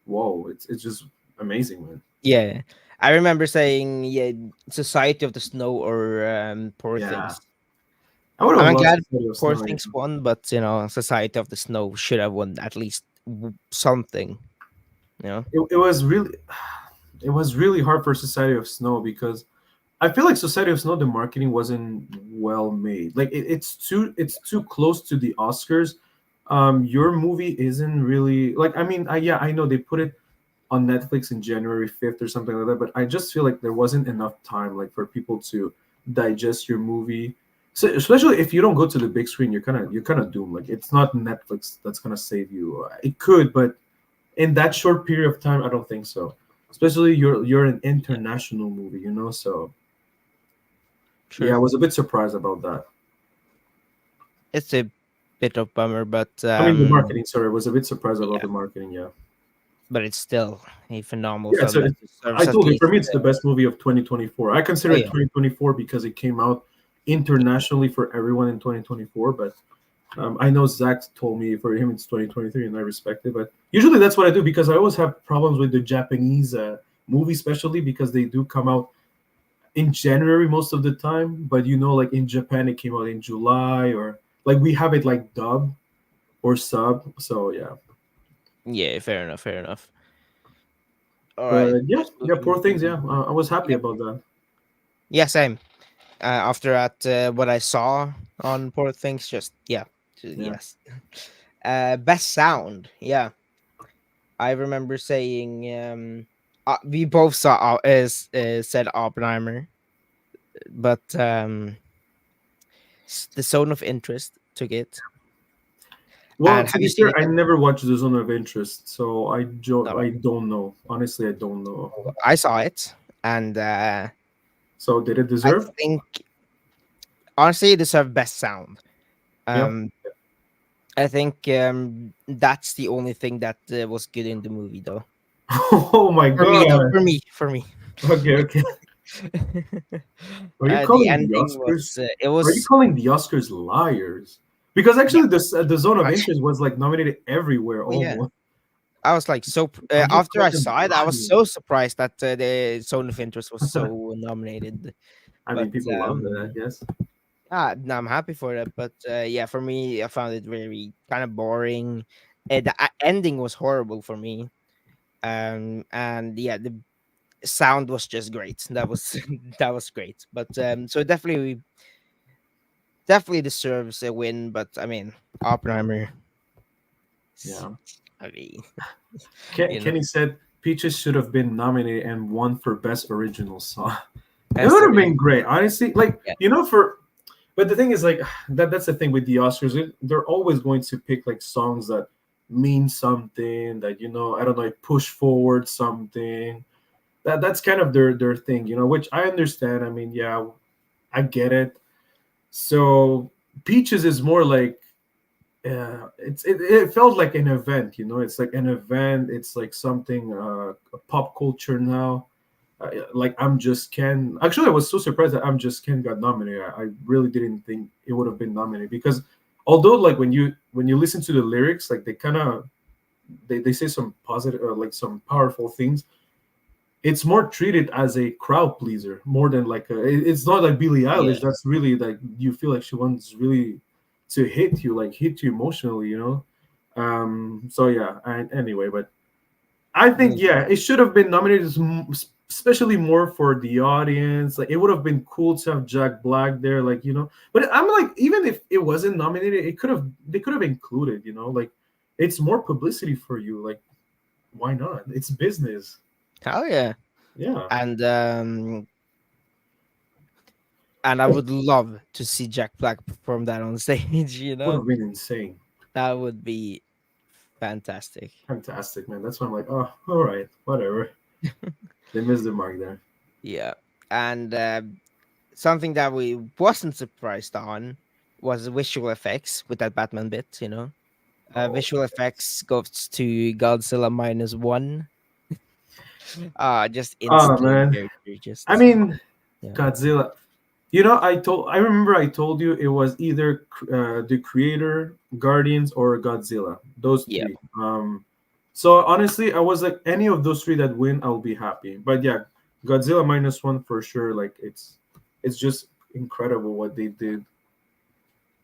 whoa, it's just amazing, man. yeah. I remember saying, yeah, Society of the Snow or Poor Yeah, Things. I would have I'm loved glad Society of Poor Snow. Yeah. Things won, but Society of the Snow should have won at least something. You know, It was really, it was really hard for Society of Snow because I feel like Society of Snow, the marketing wasn't well made. Like it's too close to the Oscars. Your movie isn't really like. I mean, yeah, I know they put it on Netflix in January 5th or something like that, but I just feel like there wasn't enough time like for people to digest your movie. So especially if you don't go to the big screen, you're kind of doomed. Like it's not Netflix that's gonna save you. It could, but in that short period of time, I don't think so. Especially you're an yeah, international movie. So yeah, sure. I was a bit surprised about that. It's a bit of bummer, but I mean, the marketing. Sorry, I was a bit surprised about yeah, the marketing. Yeah, it's still a phenomenal yeah. film So that deserves I at told you, least. for me, it's the best movie of 2024. I consider Oh it yeah, 2024 because it came out internationally for everyone in 2024. But I know Zach told me for him it's 2023, and I respect it. But usually that's what I do because I always have problems with the Japanese movie, especially because they do come out in January most of the time. But like in Japan, it came out in July, or like we have it like dub or sub. So yeah. yeah. Fair enough. Fair enough. All right. But yeah, Best yeah, movie. poor things. Yeah, I was happy Yeah, about that. yeah. Same. After that, what I saw on Poor Things, just yeah, Yeah, yes. Best sound. Yeah, I remember saying we both saw is said Oppenheimer, but the Zone of Interest took it. Well, And to have be you seen fair, it I yet? never watched The Zone of Interest, so All I right. don't know. Honestly, I don't know. I saw it, and So did it I deserve? think honestly it deserved best sound. Yep. Um, I think that's the only thing that was good in the movie, though. Oh my For me, though. god. For me. Okay, okay. Are you The calling the ending Oscars? was it Are you was calling the Oscars liars? Because yeah. actually, this the Zone of Interest was like nominated everywhere Oh yeah. almost. I was like How do you after call I them saw it, I was liars? so surprised that the Zone of Interest was so nominated. I But mean, people love that, yes. no, I'm happy for that. But yeah, for me, I found it very kind of boring. The ending was horrible for me. And yeah, the sound was just great. That was that was great. But so definitely deserves a win. But I mean, Oppenheimer. s- Yeah. I mean, you know, Kenny said Peaches should have been nominated and won for Best Original Song. It that's would the have reason. been great, honestly. Like, Yeah, for but the thing is, like, that's the thing with the Oscars. They're always going to pick like songs that mean something, that I don't know, like, push forward something. That's kind of their thing, which I understand. I mean, yeah, I get it. So Peaches is more like, it felt like an event. It's like an event. It's like something, pop culture now. Like, I'm Just Ken. Actually, I was so surprised that I'm Just Ken got nominated. I really didn't think it would have been nominated, because although, like, when you listen to the lyrics, like, they say some positive, like, some powerful things. It's more treated as a crowd pleaser more than like it's not like Billie yeah. Eilish. That's really like, you feel like she wants really to hit you emotionally. So yeah. And anyway, but I think, Mm. yeah, it should have been nominated, especially more for the audience. Like, it would have been cool to have Jack Black there, like, But I'm like, even if it wasn't nominated, they could have included, like, it's more publicity for you. Like, why not? It's business. Hell yeah. Yeah, And and I would love to see Jack Black perform that on stage. would have been insane. That would be fantastic. Fantastic, man. That's why I'm like, oh, all right, whatever. They missed the mark there. Yeah. And something that we wasn't surprised on was visual effects with that Batman bit. Oh, Visual effects goes to Godzilla -1. Just instantly man. very, very I just mean, yeah. Godzilla. I remember I told you it was either the creator, Guardians, or Godzilla. Those Yeah. three. So honestly, I was like, any of those three that win, I'll be happy. But yeah, Godzilla -1 for sure. Like, it's just incredible what they did.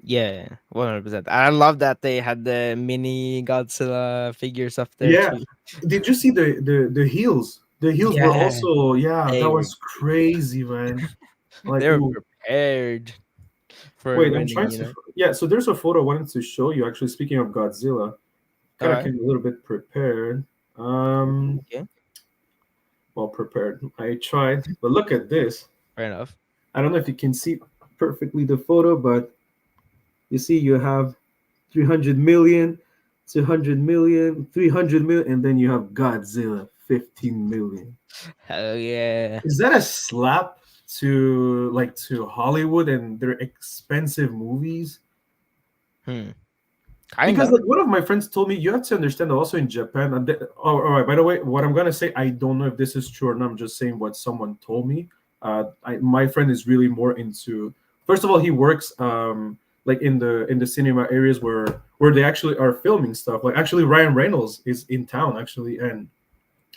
Yeah, 100%. I love that they had the mini Godzilla figures up there Yeah. too. Did you see the heels? The heels were Yeah, also, yeah, that they were was crazy, man. Like, they were ooh. prepared for Wait, I'm winning, trying to. Yeah, so there's a photo I wanted to show you. Actually, speaking of Godzilla, kind of Alright, came a little bit prepared. Um, okay, well, prepared. I tried, but look at this. fair enough. I don't know if you can see perfectly the photo, but you see you have 300 million, 200 million, 300 million, and then you have Godzilla 15 million. Hell yeah. Is that a slap to Hollywood and their expensive movies? Hmm, Because, kinda. like, one of my friends told me, you have to understand that also in Japan. And oh, all right. By the way, what I'm gonna say, I don't know if this is true or not. I'm just saying what someone told me. My friend is really more into. First of all, he works like in the cinema areas where they actually are filming stuff. Like, actually, Ryan Reynolds is in town actually, and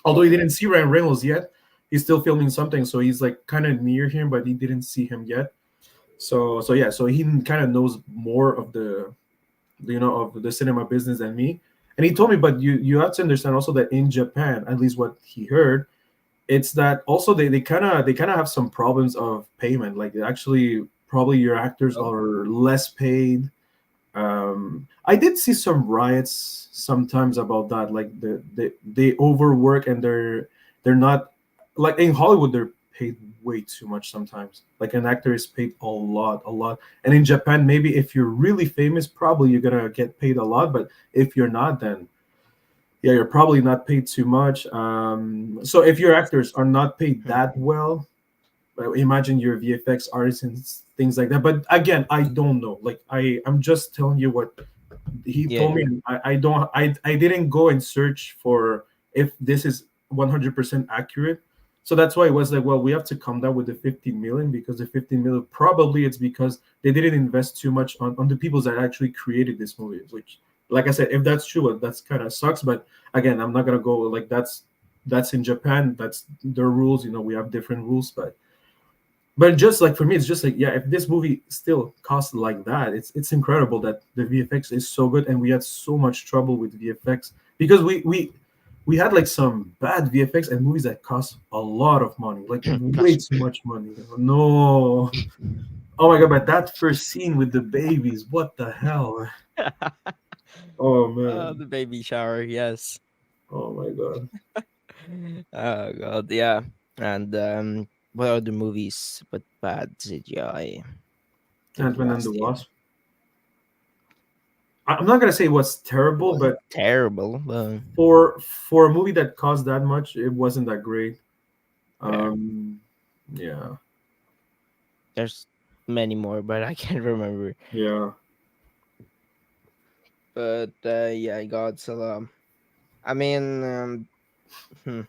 although he Okay. didn't see Ryan Reynolds yet, he's still filming something. So he's like kind of near him, but he didn't see him yet. So yeah, so he kind of knows more of the cinema business than me. And he told me, but you have to understand also that in Japan, at least what he heard, it's that also they kind of have some problems of payment. Like, actually, probably your actors Oh, are less paid. I did see some riots sometimes about that. Like, they overwork, and they're not like in Hollywood. They're paid way too much sometimes. Like an actor is paid a lot. And in Japan, maybe if you're really famous, probably you're gonna get paid a lot. But if you're not, then yeah, you're probably not paid too much. So if your actors are not paid Hmm. that well, imagine your VFX artists and things like that. But again, I don't know. Like I'm just telling you what he Yeah, told me. And I don't. I didn't go and search for if this is 100% accurate. So that's why it was like, well, we have to come down with the 50 million because the 50 million probably it's because they didn't invest too much on the people that actually created this movie. Which, like I said, if that's true, well, that's kind of sucks. But again, I'm not gonna go like that's in Japan. That's their rules. You know, we have different rules, but just like for me, it's just like yeah, if this movie still costs like that, it's incredible that the VFX is so good, and we had so much trouble with VFX because we had like some bad VFX and movies that cost a lot of money, like way that's too much money. No, oh my god! But that first scene with the babies, what the hell? Oh man, the baby shower. Yes. oh my god, Oh god, yeah. And what other movies with bad CGI? Think Ant-Man and the last year. Wasp. I'm not gonna say it was It terrible, wasn't but terrible, but for a movie that cost that much, it wasn't that great. fair. Um, yeah, There's many more, but I can't remember. yeah. But yeah, Godzilla. I mean, hmm,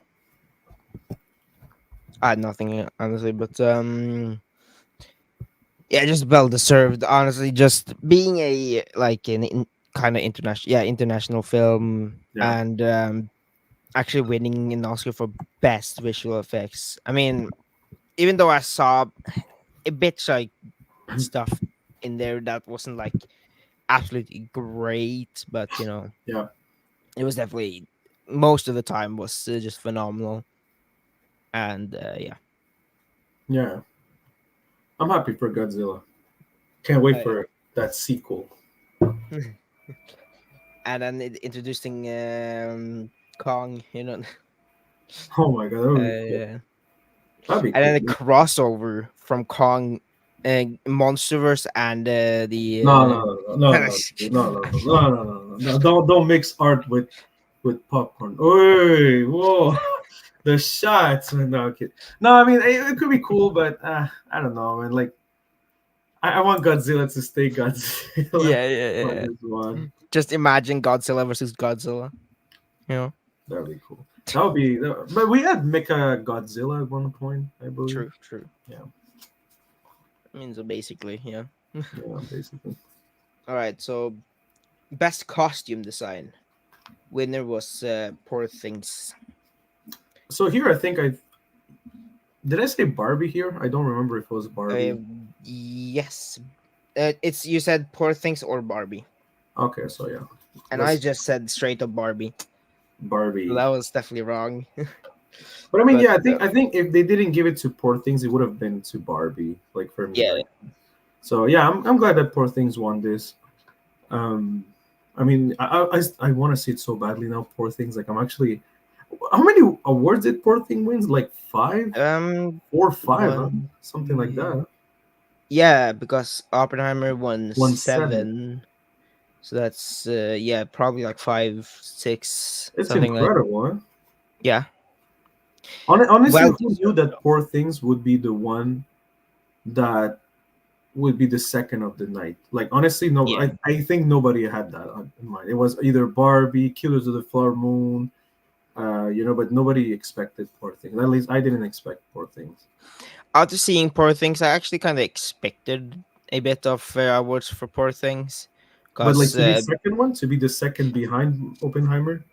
I had nothing honestly, but yeah, just well deserved. Honestly, just being a like kind of international, yeah, international film, Yeah. and actually winning an Oscar for best visual effects. I mean, even though I saw a bit like stuff in there that wasn't like absolutely great, but Yeah. it was definitely most of the time was just phenomenal. And yeah, Yeah. I'm happy for Godzilla. Can't wait yeah. for that sequel. And then introducing Kong, Oh my god, that would be cool. uh, That'd be and then cool. a crossover from Kong, MonsterVerse, and No, the no, no, no, no, no, no, no, no, no, no, no, no. Don't mix art with popcorn. Hey, whoa, the shots. No, okay. No, I mean it could be cool, but I don't know, man. Like I want Godzilla to stay Godzilla yeah, yeah, yeah, on yeah. this one. Just imagine Godzilla versus Godzilla. You know, That'd be cool. That would be. But we had Mecha Godzilla at one point, I believe. true, true. Yeah, I mean, so basically, yeah. yeah, basically. All right, so best costume design winner was Poor Things. So here, I think I did. I say Barbie here? I don't remember if it was Uh, Barbie. yes, it's you said Poor Things or Barbie, Okay, so yeah, and I let's just said straight up Barbie. So Barbie. that was definitely wrong. But I mean, But yeah, I think if they didn't give it to Poor Things, it would have been to Barbie. Like for me, yeah, like so. Yeah, I'm glad that Poor Things won this. Um, I mean, I want to see it so badly now. Poor Things. Like I'm actually. How many awards did Poor Thing wins? Like five, four, five, huh? one, Something like two, that. yeah, because Oppenheimer won Won seven. 7, so that's yeah, probably like 5, 6, It's something like incredible, huh? yeah. Honestly, Well who knew deserved that Poor Things would be the one that would be the second of the night? Like, honestly, no, yeah. I think nobody had that in mind. It was either Barbie, Killers of the Flower Moon, but nobody expected Poor Things. At least I didn't expect Poor Things. After seeing Poor Things, I actually kind of expected a bit of awards for Poor Things, But like because to be second one, to be the second behind Oppenheimer,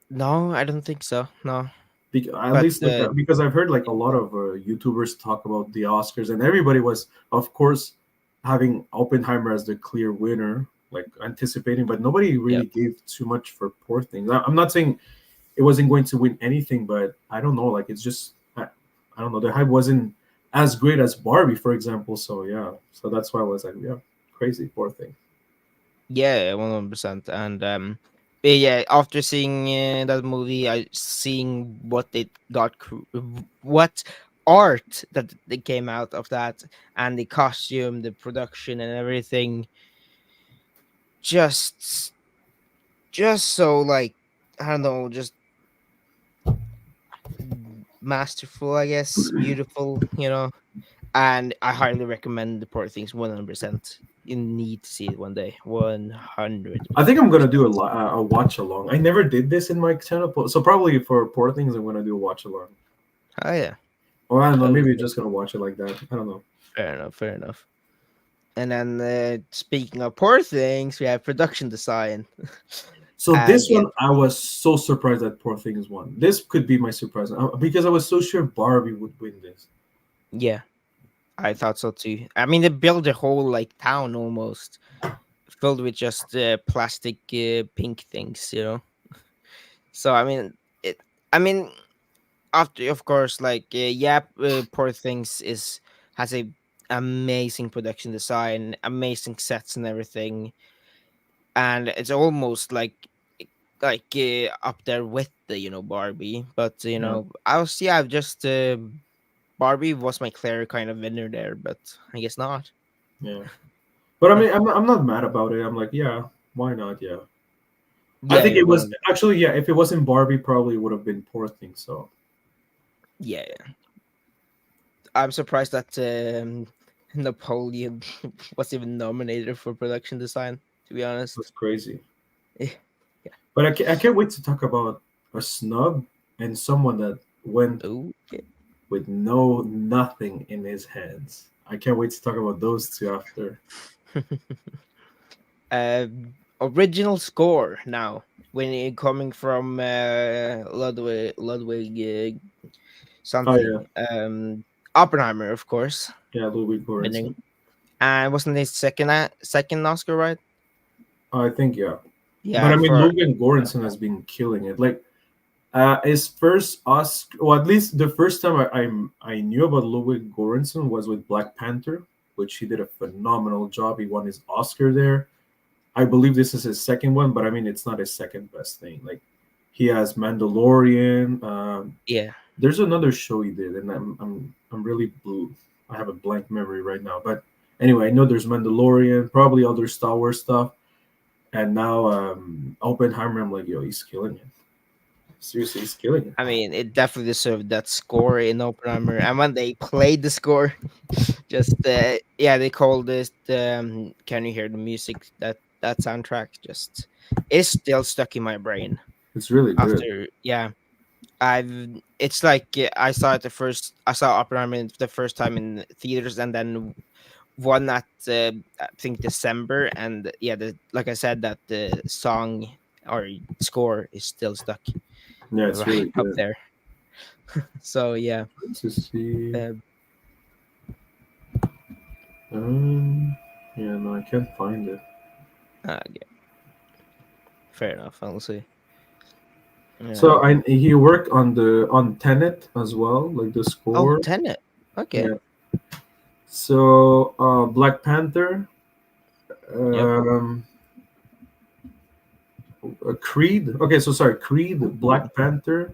no, I don't think so. No, at but least like because I've heard like a lot of YouTubers talk about the Oscars, and everybody was, of course, having Oppenheimer as the clear winner, like anticipating, but nobody yeah, really gave too much for Poor Things. I'm not saying it wasn't going to win anything, but I don't know. Like it's just I don't know. The hype wasn't as great as Barbie, for example. So yeah, so that's why I was like, yeah, crazy Poor Thing. yeah, 100%. And Yeah, after seeing that movie, I seeing what they got, what art that they came out of that, and the costume, the production, and everything. Just, just so like I don't know, just masterful, I guess, beautiful, And I highly recommend the Poor Things 100%. You need to see it one day, I think I'm gonna do 100%. a watch along. I never did this in my channel, so probably for Poor Things, I'm gonna do a watch along. Oh yeah, Or I don't know, maybe totally. just gonna watch it like that. I don't know. Fair enough. Fair enough. And then speaking of Poor Things, we have production design, So and this yeah, one, I was so surprised that Poor Things won. This could be my surprise because I was so sure Barbie would win this. yeah, I thought so too. I mean, they built a whole like town almost filled with just plastic pink things. So I mean, it. I mean, after of course, like yeah, Poor Things is has a amazing production design, amazing sets and everything, and it's almost like up there with the Barbie. But Yeah, I've just Barbie was my clear kind of winner there, but I guess not. yeah. But I mean, I'm not mad about it. I'm like, yeah, why not? Yeah. I Yeah, think you're it one was of actually, yeah. If it wasn't Barbie, probably would have been Poor Things. So yeah. Yeah. I'm surprised that Napoleon was even nominated for production design. To be that's honest, crazy. yeah, yeah. But I can't wait to talk about a snub and someone that went Okay. with nothing in his hands. I can't wait to talk about those two after. uh, Original score now when it coming from Ludwig Oh yeah, something Oppenheimer, of course, yeah, Ludwig Göransson. winning. And wasn't his second Oscar, right? I think yeah, but Yeah, I mean, for Ludwig Göransson has been killing it. Like his first Oscar, well, at least the first time I knew about Ludwig Göransson was with Black Panther, which he did a phenomenal job. He won his Oscar there. I believe this is his second one, but I mean, it's not his second best thing. Like he has Mandalorian. yeah. There's another show he did, and I'm really blue. I have a blank memory right now. But anyway, I know there's Mandalorian, probably other Star Wars stuff, and now Oppenheimer. I'm like, yo, he's killing it. Seriously, he's killing it. I mean, it definitely deserved that score in Oppenheimer. And when they played the score, just yeah, they called this. Can you hear the music? That soundtrack just is still stuck in my brain. It's really good. After yeah, I've it's like I saw Oppenheimer the first time in theaters, and then one at I think December, and yeah, like I said, that the song or score is still stuck Yeah, it's right really up good. there. So yeah, To see. uh, Yeah, no, I can't find it. yeah, fair enough. Honestly, So yeah. I he worked on the on Tenet as well, like the Oh, score. Tenet. Okay. Yeah. So Black Panther, Yep. um, Creed. Okay, so sorry, Creed, Black Panther.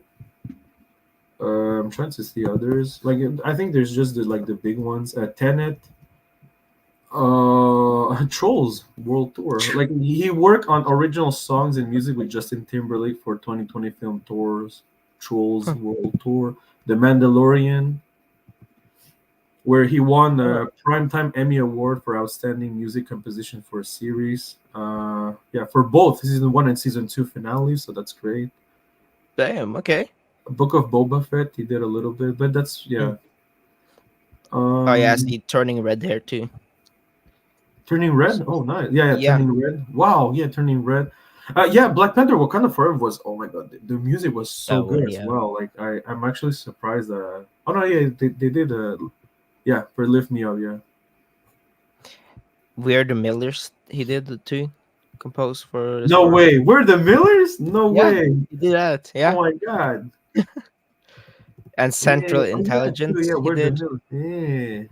I'm trying to see others. Like I think there's just the like the big ones. Tenet, Trolls World Tour. Like he worked on original songs and music with Justin Timberlake for 2020 film tours. Trolls Huh. World Tour. The Mandalorian, where he won Oh, a Primetime Emmy Award for Outstanding Music Composition for a Series. Yeah, for both season one and season two finales, so that's great. damn. Okay. Book of Boba Fett, he did a little bit, but that's Hmm. yeah. Oh yeah, I Um, see turning red hair too. Turning Red. Oh, nice. Yeah, yeah, Yeah. Turning Red. Wow, yeah, Turning Red. Yeah, Black Panther Wakanda Forever was, oh my god, the music was so That good one. as Yeah. well. Like I'm actually surprised that oh no, yeah, they did yeah, for Lift Me Up, yeah. We're the Millers. He did the too. Compose for the No score. way. We're the Millers? No Yeah, way. he did that. Yeah. Oh my god. And Yeah. Central Oh yeah, true. Intelligence Yeah, he we're the did. Millers. Yeah.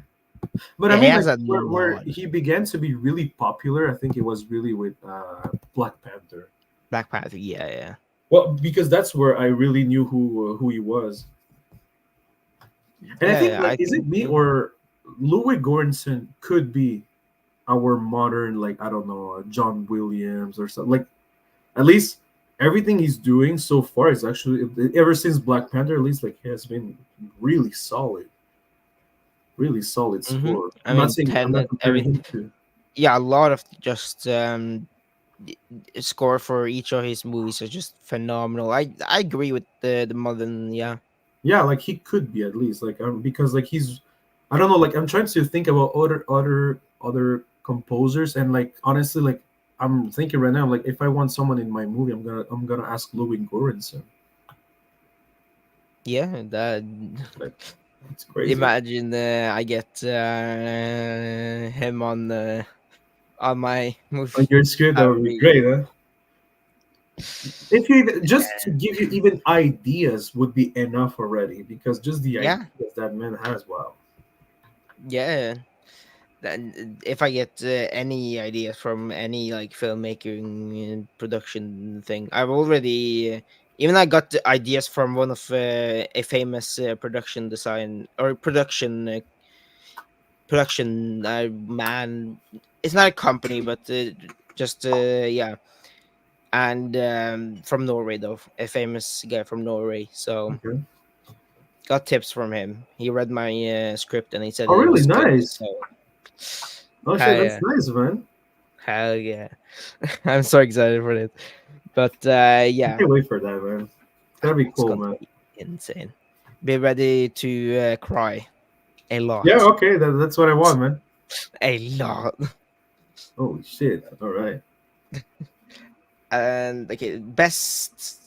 But I Yeah, he mean, has like, a where lot. he began to be really popular, I think it was really with Black Panther. Black Panther. Yeah, yeah, Well, because that's where I really knew who he was. And I yeah, think yeah. like, I is it think. me or Ludwig Göransson could be our modern, like, I don't know, John Williams or something. Like, at least everything he's doing so far is actually, ever since Black Panther, at least, like, he has been really solid, really solid Hmm. score. I mean, I'm not Tenet, comparing every him to. yeah, a lot of just y- score for each of his movies are just phenomenal. I agree with the modern. Yeah, Yeah, like he could be at least like, because like he's, I don't know, like I'm trying to think about other composers, and like honestly, like I'm thinking right now, like if I want someone in my movie, I'm gonna ask Ludwig Göransson. yeah. That Like, it's crazy. imagine I get him on my On movie. your script, that That would would be be great, huh? If you just to give you even ideas would be enough already, because just the yeah, ideas that man has, wow. yeah. Then if I get any ideas from any like filmmaking production thing, I've already even I got the ideas from one of a famous production design or production man. It's not a company, but just yeah, and from Norway though, a famous guy from Norway. So Okay. got tips from him. He read my script and he said Oh, it really was good. nice. So Oh shit, hell that's yeah, nice, man. hell yeah, I'm so excited for it. But I yeah, can't wait for that, man. It's gotta be it's cool, going to man. be insane. Be ready to cry a Yeah, lot, okay, that's what I want, man. a lot. Holy shit! All right, And okay, best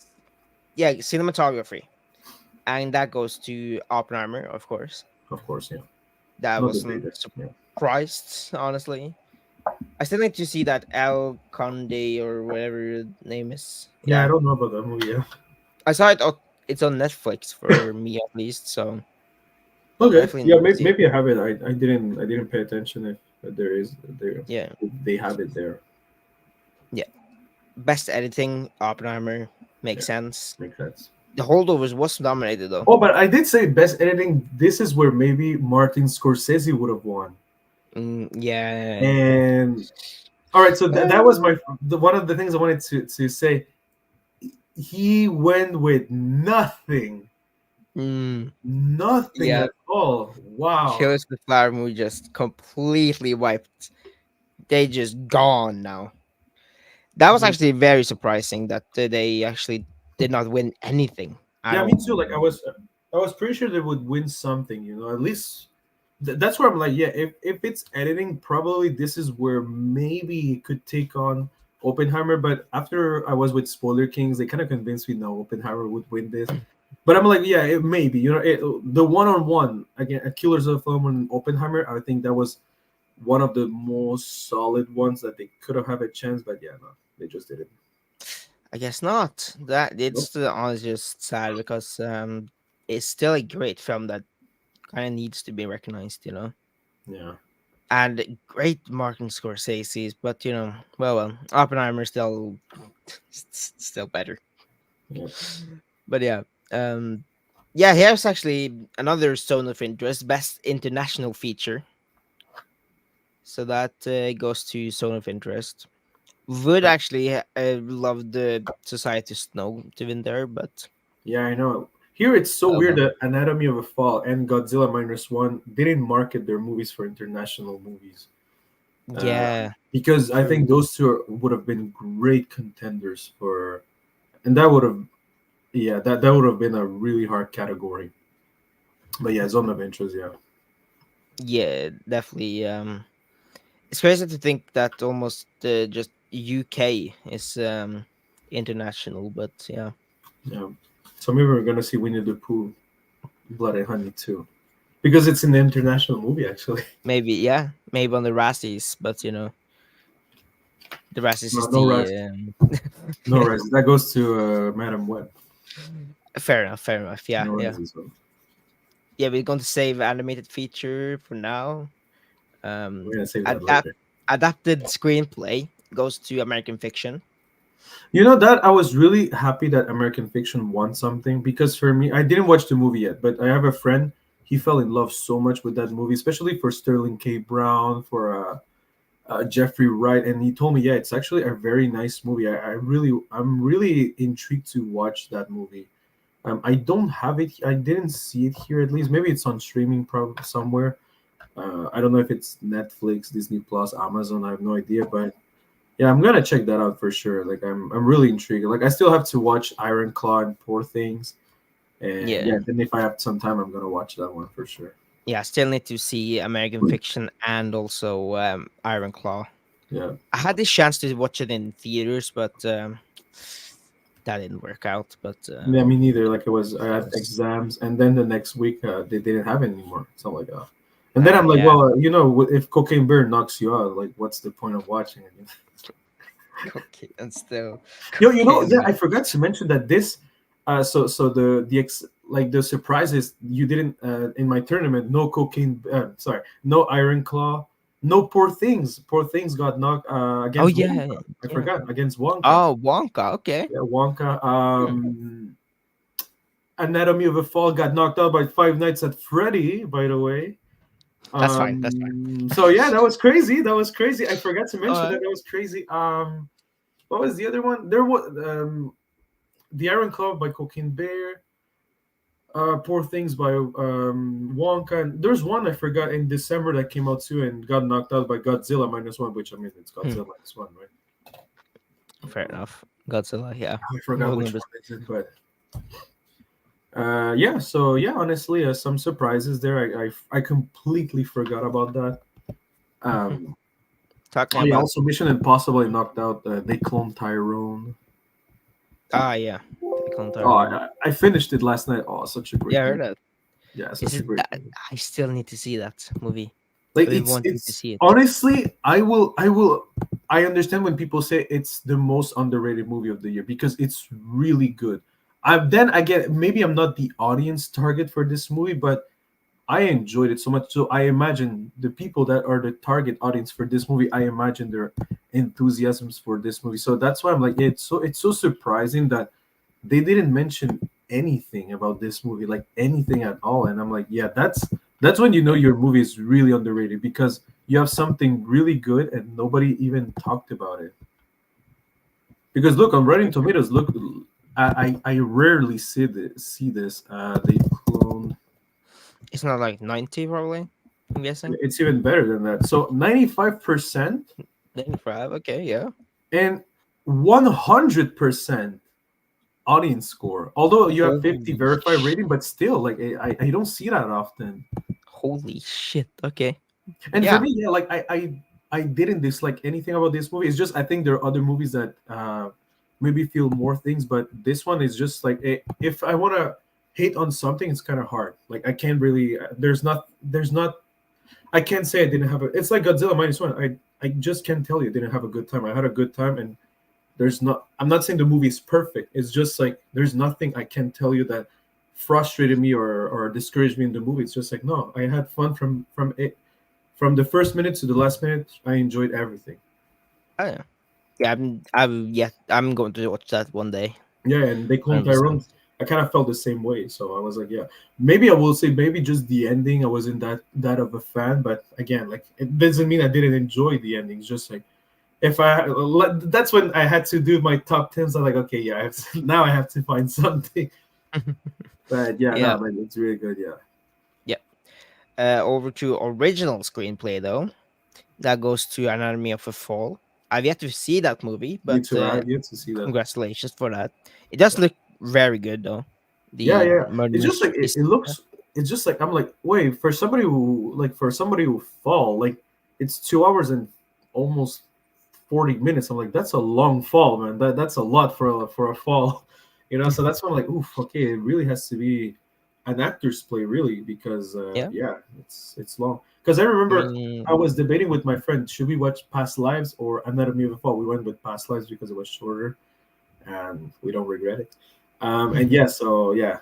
yeah cinematography, and that goes to Oppenheimer, of course. of course, yeah. That No wasn't debate. Yeah, surprised, honestly. I still need to see that El Conde or whatever your name is. yeah. I Yeah, don't know about that movie. Yeah. I saw it. It's on Netflix for me at least, so Okay. definitely Yeah. need to Maybe, see it. maybe I have it. I didn't pay attention if there is there Yeah, they have it there. yeah. Best editing, Oppenheimer Yeah, makes sense. makes sense. The Holdovers was nominated though. Oh, but I did say best editing. This is where maybe Martin Scorsese would have won. Yeah. And all right, so that was Uh, one of the things I wanted to say. He went with nothing, mm, nothing yeah. at all. Wow. Killers of the Flower Moon just completely wiped. They just gone now. That was actually very surprising that they actually did not win anything at Yeah, me all. too. Like I was pretty sure they would win something. At least that's where I'm like, yeah. If it's editing, probably this is where maybe it could take on Oppenheimer. But after I was with Spoiler Kings, they kind of convinced me no, Oppenheimer would win this. But I'm like, yeah, it maybe. The one-on-one again, Killers of the Film and Oppenheimer. I think that was one of the most solid ones that they could have had a chance. But yeah, no, they just didn't. I guess not. That Nope. it's honestly just sad because it's still a great film that kind of needs to be recognized, Yeah. and great Martin Scorsese's, but well, Oppenheimer still still better. Yeah. But yeah, um, yeah, here's actually another zone of interest: best international feature. So that goes to zone of interest. Would actually love the Society of Snow to win there, but Yeah, I know. Here it's so oh weird well. that Anatomy of a Fall and Godzilla Minus One didn't market their movies for international movies. Yeah, Because I think true. those two would have been great contenders for, and that would have, yeah, that would have been a really hard category. But yeah, Zone of Interest, yeah. Yeah, definitely. It's crazy to think that almost just UK is international, but yeah, Yeah. So maybe we're gonna see Winnie the Pooh, Blood and Honey too, because it's an international movie actually. maybe yeah, maybe on the Razzies, but the Razzies No, is no rest, the no rest. That goes to Madam Web. fair enough, fair enough. Yeah, No yeah, rest as well. yeah. We're going to save animated feature for now. We're Um, gonna save that adapt later. adapted screenplay goes to American Fiction. You know that I was really happy that American Fiction won something, because for me, I didn't watch the movie yet, but I have a friend. He fell in love so much with that movie, especially for Sterling K. Brown, for Jeffrey Wright, and he told me, yeah, it's actually a very nice movie. I'm really intrigued to watch that movie. I don't have it. I didn't see it here. At least maybe it's on streaming somewhere. I don't know if it's Netflix, Disney Plus, Amazon. I have no idea, but yeah, I'm gonna check that out for sure. Like I'm really intrigued. Like I still have to watch Iron Claw and Poor Things, and Yeah, yeah, then if I have some time, I'm gonna watch that one for sure. yeah. Still need to see American Fiction and also Iron Claw. Yeah, I had this chance to watch it in theaters, but that didn't work out. But yeah, me neither. Like I it had was exams, and then the next week they didn't have it anymore. So I'm like, oh. And then I'm like, yeah. well, if Cocaine Bear knocks you out, like, what's the point of watching it? Okay, and still Yeah, cocaine. I forgot to mention that this, so like the surprise is you didn't in my tournament, no Cocaine, sorry, no Iron Claw, no Poor Things. Poor Things got knocked Oh against yeah, Wonka. I yeah. forgot, against Wonka. Oh, Wonka. Okay. Yeah, Wonka. Hmm. Anatomy of a Fall got knocked out by Five Nights at Freddy, by the way. That's fine. That's So yeah, that was crazy. That was crazy. I forgot to mention fine. that. That was crazy. What was the other one? There was the Iron Claw by Cocaine Bear. Poor Things by Wonka. And there's one I forgot in December that came out too and got knocked out by Godzilla minus one, which I mean it's Hmm. Godzilla minus one, right? Fair enough. Godzilla. Yeah. I forgot which 100%. one is it, but yeah. So yeah, honestly, some surprises there. I completely forgot about that. Um, Talking oh yeah, about. also Mission Impossible I knocked out. They cloned Tyrone. Ah, yeah. Take on Oh, Tyrone. I finished it last night. Oh, such a Yeah, great I heard movie. that. Yeah, Is such a it great that? movie. I still need to see that movie. Like I've been wanting to it's see it. honestly, I understand when people say it's the most underrated movie of the year because it's really good. Then again, maybe I'm not the audience target for this movie, but I enjoyed it so much. So I imagine the people that are the target audience for this movie, I imagine their enthusiasms for this movie. So that's why I'm like, it's so surprising that they didn't mention anything about this movie, like anything at all. And I'm like, yeah, that's when you know your movie is really underrated because you have something really good and nobody even talked about it. Because look on Rotten Tomatoes, look, I rarely see this. They cloned. It's not like 90, probably. I'm guessing. It's even better than that. So 95% 95. Okay, yeah. and 100% audience score. Although you have 50 Holy verified sh- rating, but still, like I don't see that often. Holy shit. Okay. And for Yeah. me, yeah, like I didn't dislike anything about this movie. It's just I think there are other movies that maybe feel more things, but this one is just like if I want to hate on something, it's kind of hard. Like I can't really. There's not. I can't say I didn't have a. It's like Godzilla minus one. I just can't tell you I didn't have a good time. I had a good time, and there's not. I'm not saying the movie is perfect. It's just like there's nothing I can tell you that frustrated me or discouraged me in the movie. It's just like no, I had fun from it from the first minute to the last minute. I enjoyed everything. Oh, yeah. Yeah, I'm going to watch that one day. Yeah, and they cloned 100%. Tyrone. I kind of felt the same way. So I was like, yeah, maybe I will say maybe just the ending. I wasn't that of a fan, but again, like it doesn't mean I didn't enjoy the ending. It's just like if that's when I had to do my top tens. I'm like, okay, yeah, now I have to find something. But yeah, Yeah. no, but it's really good. Yeah, Yeah. Over to original screenplay, though. That goes to Anatomy of a Fall. I've yet to see that movie, me but too. I have yet to see that. congratulations for that. It does look very good, though. Yeah, The yeah. murder It's just like mystery. it looks. It's just like I'm like, wait, for somebody who fall, like it's 2 hours and almost 40 minutes. I'm like, that's a long fall, man. That's a lot for a fall, So that's why I'm like, oof, okay, it really has to be an actor's play, really, because Yeah. yeah, it's long. Because I I remember I mean, was debating with my friend, should we watch Past Lives or Anatomy of a Fall? We went with Past Lives because it was shorter, and we don't regret it. And yeah, so yeah,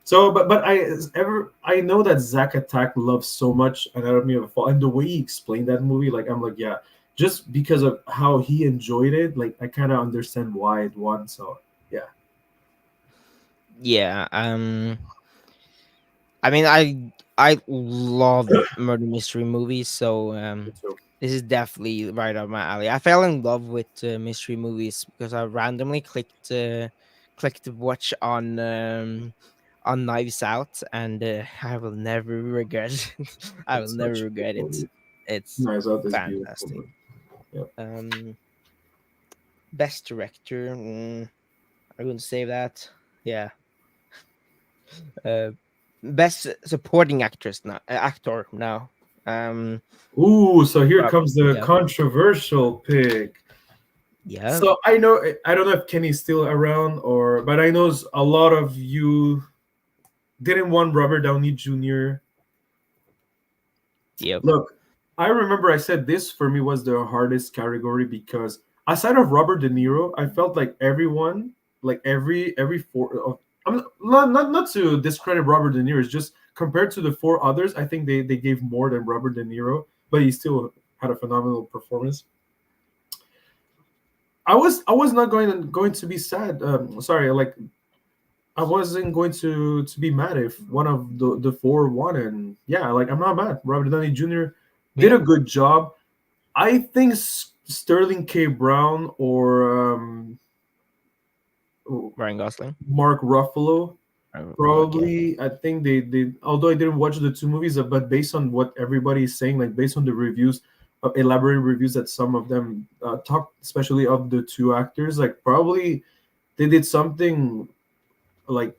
so, but I know that Zack Attack loves so much Anatomy of a Fall, and the way he explained that movie, like I'm like, yeah, just because of how he enjoyed it. Like I kind of understand why it won. So yeah, Yeah. I mean, I love murder mystery movies, so me too. this is definitely right up my alley. I fell in love with mystery movies because I randomly clicked watch on Knives Out, and I will never regret. I will It's never such a good regret it. movie. It's Knives Out is beautiful, fantastic. man. Yeah. Um, Best director. I'm going to say that. Yeah. Uh, Best supporting actress now. Actor now. Um, Ooh, so here Prob- comes the yeah, controversial pick. yeah, So I know I don't know if Kenny's still around or, but I know a lot of you didn't want Robert Downey Jr. yeah, Look, I remember I said this for me was the hardest category because aside of Robert De Niro, I felt like everyone, like every four. I'm not to discredit Robert De Niro. It's just compared to the four others, I think they gave more than Robert De Niro, but he still had a phenomenal performance. I was not going to be sad. Sorry, like I wasn't going to be mad if one of the four won, and yeah, like I'm not mad. Robert Downey Jr. did yeah. a good job. I think Sterling K. Brown or Ryan Gosling. Mark Ruffalo Okay. probably. I think they although I didn't watch the two movies, but based on what everybody is saying, like based on the reviews, elaborate reviews that some of them talked, especially of the two actors, like probably they did something like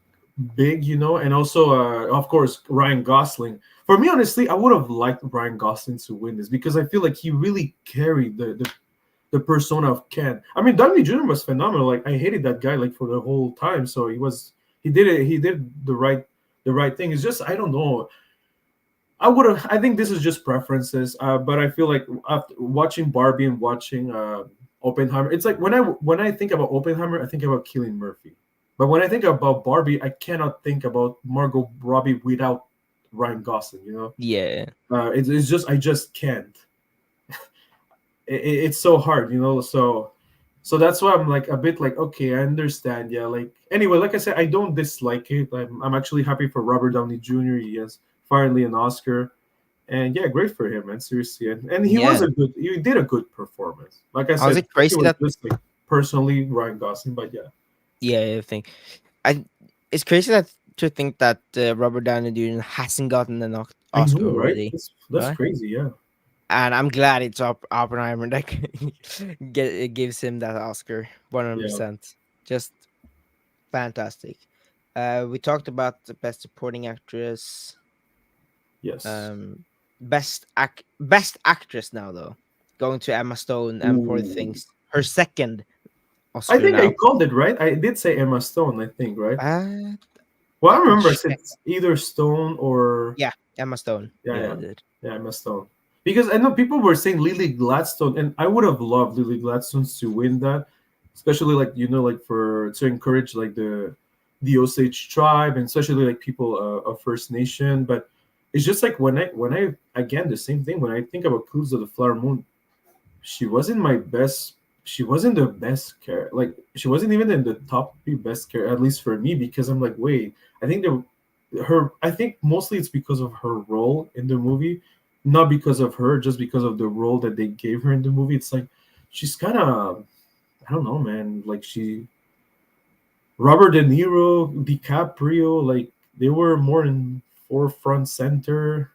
big, and also of course Ryan Gosling. For me, honestly, I would have liked Ryan Gosling to win this because I feel like he really carried the persona of Ken. I mean, Downey Jr. was phenomenal. Like I hated that guy like for the whole time. So he did it. He did the right thing. It's just I don't know. I would have. I think this is just preferences. But I feel like after watching Barbie and watching Oppenheimer, it's like when I think about Oppenheimer, I think about Cillian Murphy. But when I think about Barbie, I cannot think about Margot Robbie without Ryan Gosling. Yeah. It's just I just can't. It's so hard, so that's why I'm like a bit like okay, I understand. Yeah, like anyway, like I said, I don't dislike it. I'm actually happy for Robert Downey Jr. He has finally an Oscar, and yeah, great for him, man. Seriously, and Yeah. he did a good performance. Like I I was said, it for me, it crazy was that just like personally Ryan Gosling, but yeah, yeah, I think I it's crazy that to think that Robert Downey Jr. hasn't gotten an I know, Oscar right? already, That's right? crazy. Yeah, And I'm glad it's Oppenheimer that it gives him that Oscar, yeah, 100%. Just fantastic. We talked about the best supporting actress, yes. um, best actress now though, going to Emma Stone and Poor Ooh. Things, her second I Oscar think I now. called it right. I did say Emma Stone. I think right. Uh, Well, I let me remember I said check. either Stone or Yeah, Emma Stone. yeah, Yeah, I yeah, did. yeah, Emma Stone. Because I know people were saying Lily Gladstone, and I would have loved Lily Gladstone to win that, especially like like for to encourage like the Osage tribe and especially like people of First Nation. But it's just like when I again the same thing when I think about Clues of the Flower Moon, she wasn't my best. She wasn't the best character. Like she wasn't even in the top three best character, at least for me, because I'm like, wait, I think her. I think mostly it's because of her role in the movie, not because of her, just because of the role that they gave her in the movie. It's like she's kind of, I don't know, man. Like Robert De Niro, DiCaprio, like they were more in forefront center,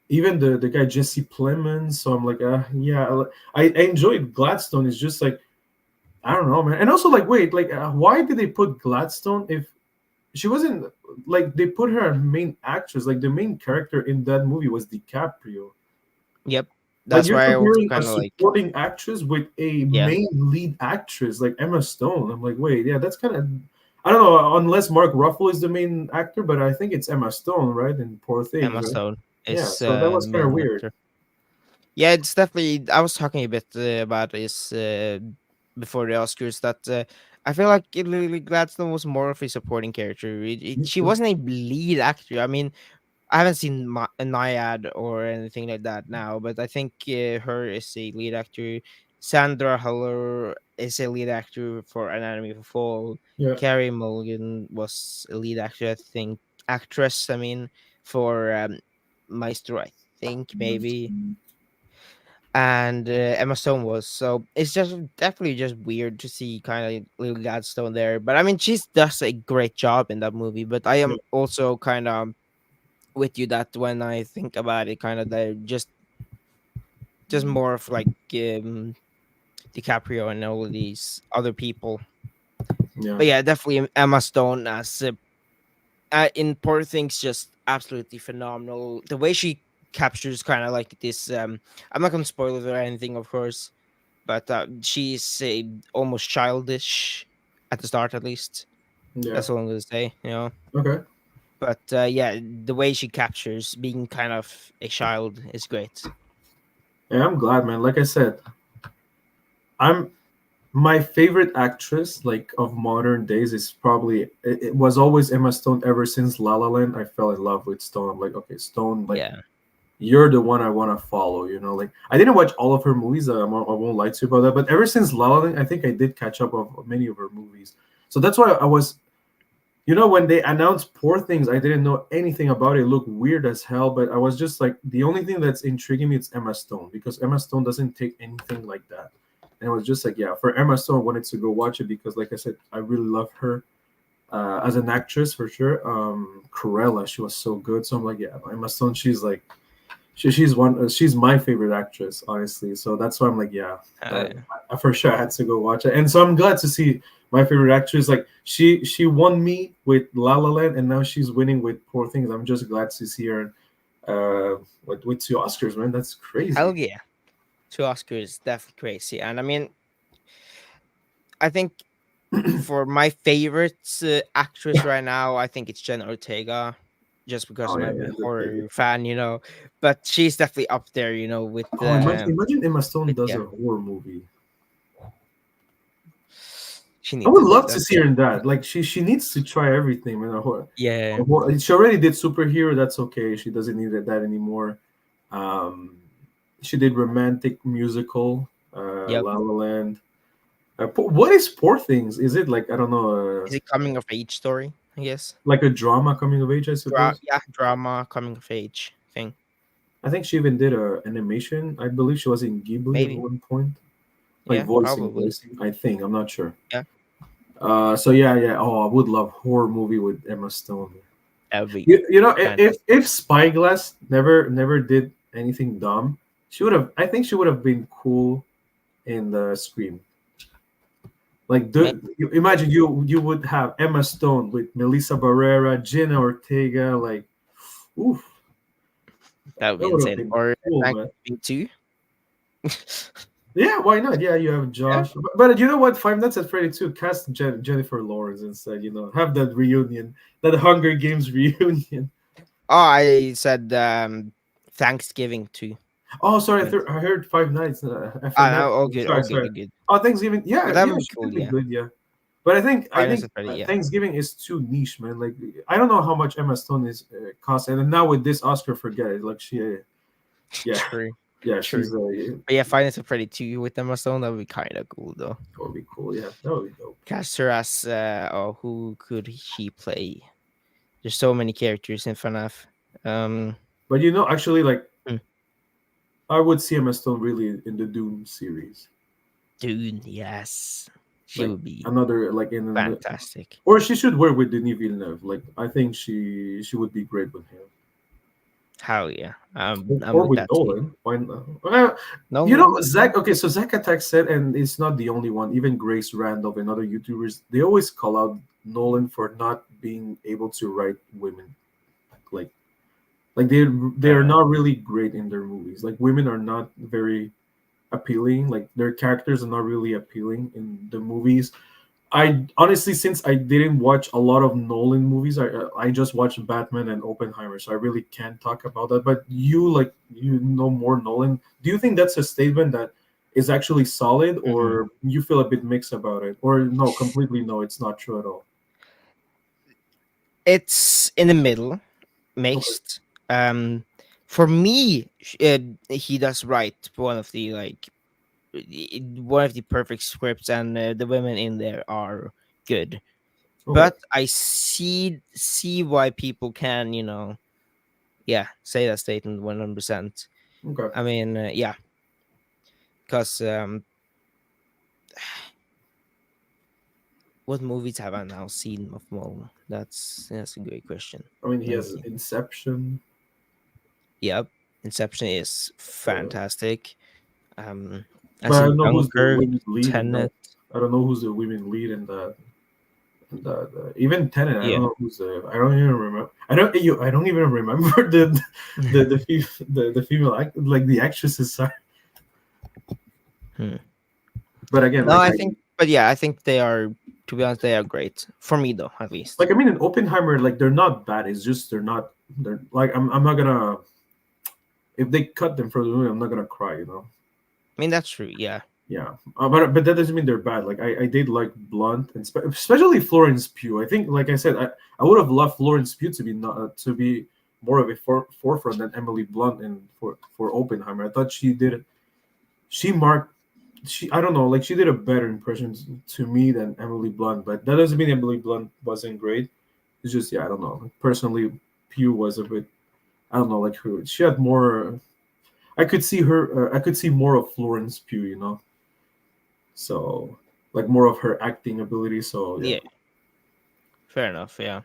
even the guy Jesse Plemons. So I'm like, yeah, I enjoyed Gladstone. It's just like I don't know, man. And also like, wait, like, why did they put Gladstone if she wasn't like they put her as main actress? Like the main character in that movie was DiCaprio. Yep. Like That's you're why I was comparing a kind of like, supporting actress with a yeah, main lead actress like Emma Stone. I'm like, wait, yeah, that's kind of. I don't know, unless Mark Ruffalo is the main actor, but I think it's Emma Stone, right? And Poor Things, Emma right? Stone Yeah, is so that the was kind of main weird. actor. Yeah, it's definitely. I was talking a bit about this before the Oscars that I feel like Lily Gladstone was more of a supporting character. Me She too. wasn't a lead actor. I mean, I haven't seen a Naiad or anything like that now, but I think her is a lead actor. Sandra Huller is a lead actor for Anatomy of a Fall. Yeah, Carrie Mulligan was a lead actor, I think, actress. I mean, for Maestro, I think maybe, and Emma Stone was. So it's just definitely just weird to see kind of Lily Gladstone there. But I mean, she does a great job in that movie. But I yeah, am also kind of with you that when I think about it, kind of they're just more of like DiCaprio and all of these other people. yeah, But yeah, definitely Emma Stone as in Poor Things, just absolutely phenomenal. The way she captures kind of like this. I'm not gonna spoil it or anything, of course, but she's almost childish at the start, at least. yeah. That's all I'm gonna say. Okay. But yeah, the way she captures being kind of a child is great. Yeah, I'm glad, man. Like I said, I'm my favorite actress, like of modern days, is probably it was always Emma Stone. Ever since La La Land, I fell in love with Stone. I'm like, okay, Stone, like Yeah, you're the one I want to follow. Like I didn't watch all of her movies. I won't lie to you about that. But ever since La La Land, I think I did catch up of many of her movies. So that's why I was, when they announced Poor Things, I didn't know anything about it. It looked weird as hell, but I was just like, the only thing that's intriguing me is Emma Stone because Emma Stone doesn't take anything like that. And it was just like, yeah, for Emma Stone, I wanted to go watch it because, like I said, I really love her as an actress for sure. Cruella, she was so good. So I'm like, yeah, Emma Stone, she's like, she's my favorite actress, honestly. So that's why I'm like, yeah, that, uh, for sure I had to go watch it. And so I'm glad to see my favorite actress. Like she won me with La La Land, and now she's winning with Poor Things. I'm just glad to see her with 2 Oscars, man. That's crazy. hell yeah. 2 Oscars, definitely crazy. And I mean, I think for my favorite actress right now, I think it's Jenna Ortega, just because Oh yeah, I'm yeah. a horror fan. But she's definitely up there, Oh, imagine Emma Stone with does yeah, a horror movie. she I need would to do love to that. see her in that. Like she needs to try everything, man. Yeah. She already did superhero. That's okay. She doesn't need that anymore. Um, she did romantic musical, Yep. La La Land. What is Poor Things? Is it like I don't know, Is it coming of age story? I guess. like a drama coming of age? I suppose. Yeah, drama coming of age thing. I think she even did a animation. I believe she was in Ghibli at Maybe. one point, like Yeah, voicing, probably. voicing. I think I'm not sure. Yeah, So yeah, yeah. Oh, I would love horror movie with Emma Stone. that would be You know, fantastic. if Spyglass never did anything dumb, she would have. I think she would have been cool in the Scream. Like, Maybe imagine you would have Emma Stone with Melissa Barrera, Jenna Ortega. Like, oof, that would be that would have insane. been Or cool, man. Thanksgiving too. Yeah, why not? Yeah, you have Yeah. Josh, but you know what? Five Nights at Freddy too. Cast Jennifer Lawrence instead. Have that reunion, that Hunger Games reunion. Oh, I said Thanksgiving too. Oh, sorry, Meant I heard Five Nights. For ah, Netflix. no, all good, all Sorry, good, sorry. all good. Oh, Thanksgiving. But Yeah, that yeah, would be she cool. could be Yeah, good. Yeah, but I Finance think is pretty. Yeah, Thanksgiving is too niche, man. Like, I don't know how much Emma Stone is cost, and now with this Oscar, forget it. Like yeah, true, yeah, true. she's But yeah, Finance is pretty too with Emma Stone. That would be kind of cool though. that would be cool. Yeah, that would be dope. Cast her as oh, who could she play? There's so many characters in FNAF. Um, But actually, like, hmm, I would see Emma Stone really in the Doom series, Dude, yes, she like would be another like in the, fantastic. or she should work with Denis Villeneuve. Like, I think she would be great with him. Hell yeah, I'm Or with with that too. Nolan. Why not? No, no, Zach. Okay, so Zach Attack said, and it's not the only one. Even Grace Randolph and other YouTubers, they always call out Nolan for not being able to write women. Like, they are uh, not really great in their movies. Like, women are not very appealing. Like, their characters are not really appealing in the movies. I honestly, since I didn't watch a lot of Nolan movies, I just watched Batman and Oppenheimer, so I really can't talk about that. But you know more Nolan. Do you think that's a statement that is actually solid, mhm. or you feel a bit mixed about it, or no, completely no, it's not true at all? It's in the middle, Okay. mixed. Um, for me, he does write one of the perfect scripts, and the women in there are good. Okay. But I see why people can, yeah, say that statement 100%. Okay. I mean, yeah, because what movies have I now seen of Mo? That's a great question. I mean, he Let me has think. Inception. Yep, Inception is Uh, fantastic. I but I see don't know who's the Dunkirk, women lead in that. Tenet. I don't know who's the women lead in that. And even Tenet, I don't Yeah. know who's the. I don't even remember. I don't even remember the female like the actresses. Sorry. Hmm. But again, No, I think, but yeah, I think they are. To be honest, they are great for me, though, at least. I mean in Oppenheimer, like they're not bad. It's just they're not. They're like I'm not gonna if they cut them for the movie, I'm not gonna cry. You know. I mean, that's true. Yeah, Yeah, but that doesn't mean they're bad. Like I did like Blunt and especially Florence Pugh. I think, like I said, I would have loved Florence Pugh to be not to be more of a forefront than Emily Blunt in for Oppenheimer. I thought she did she marked she I don't know like she did a better impression to me than Emily Blunt. But that doesn't mean Emily Blunt wasn't great. It's just yeah I don't know. Personally, Pugh was a bit I don't know like who she had more. I could see her. I could see more of Florence Pugh. You know. So like more of her acting ability. So yeah. yeah, fair enough. Yeah.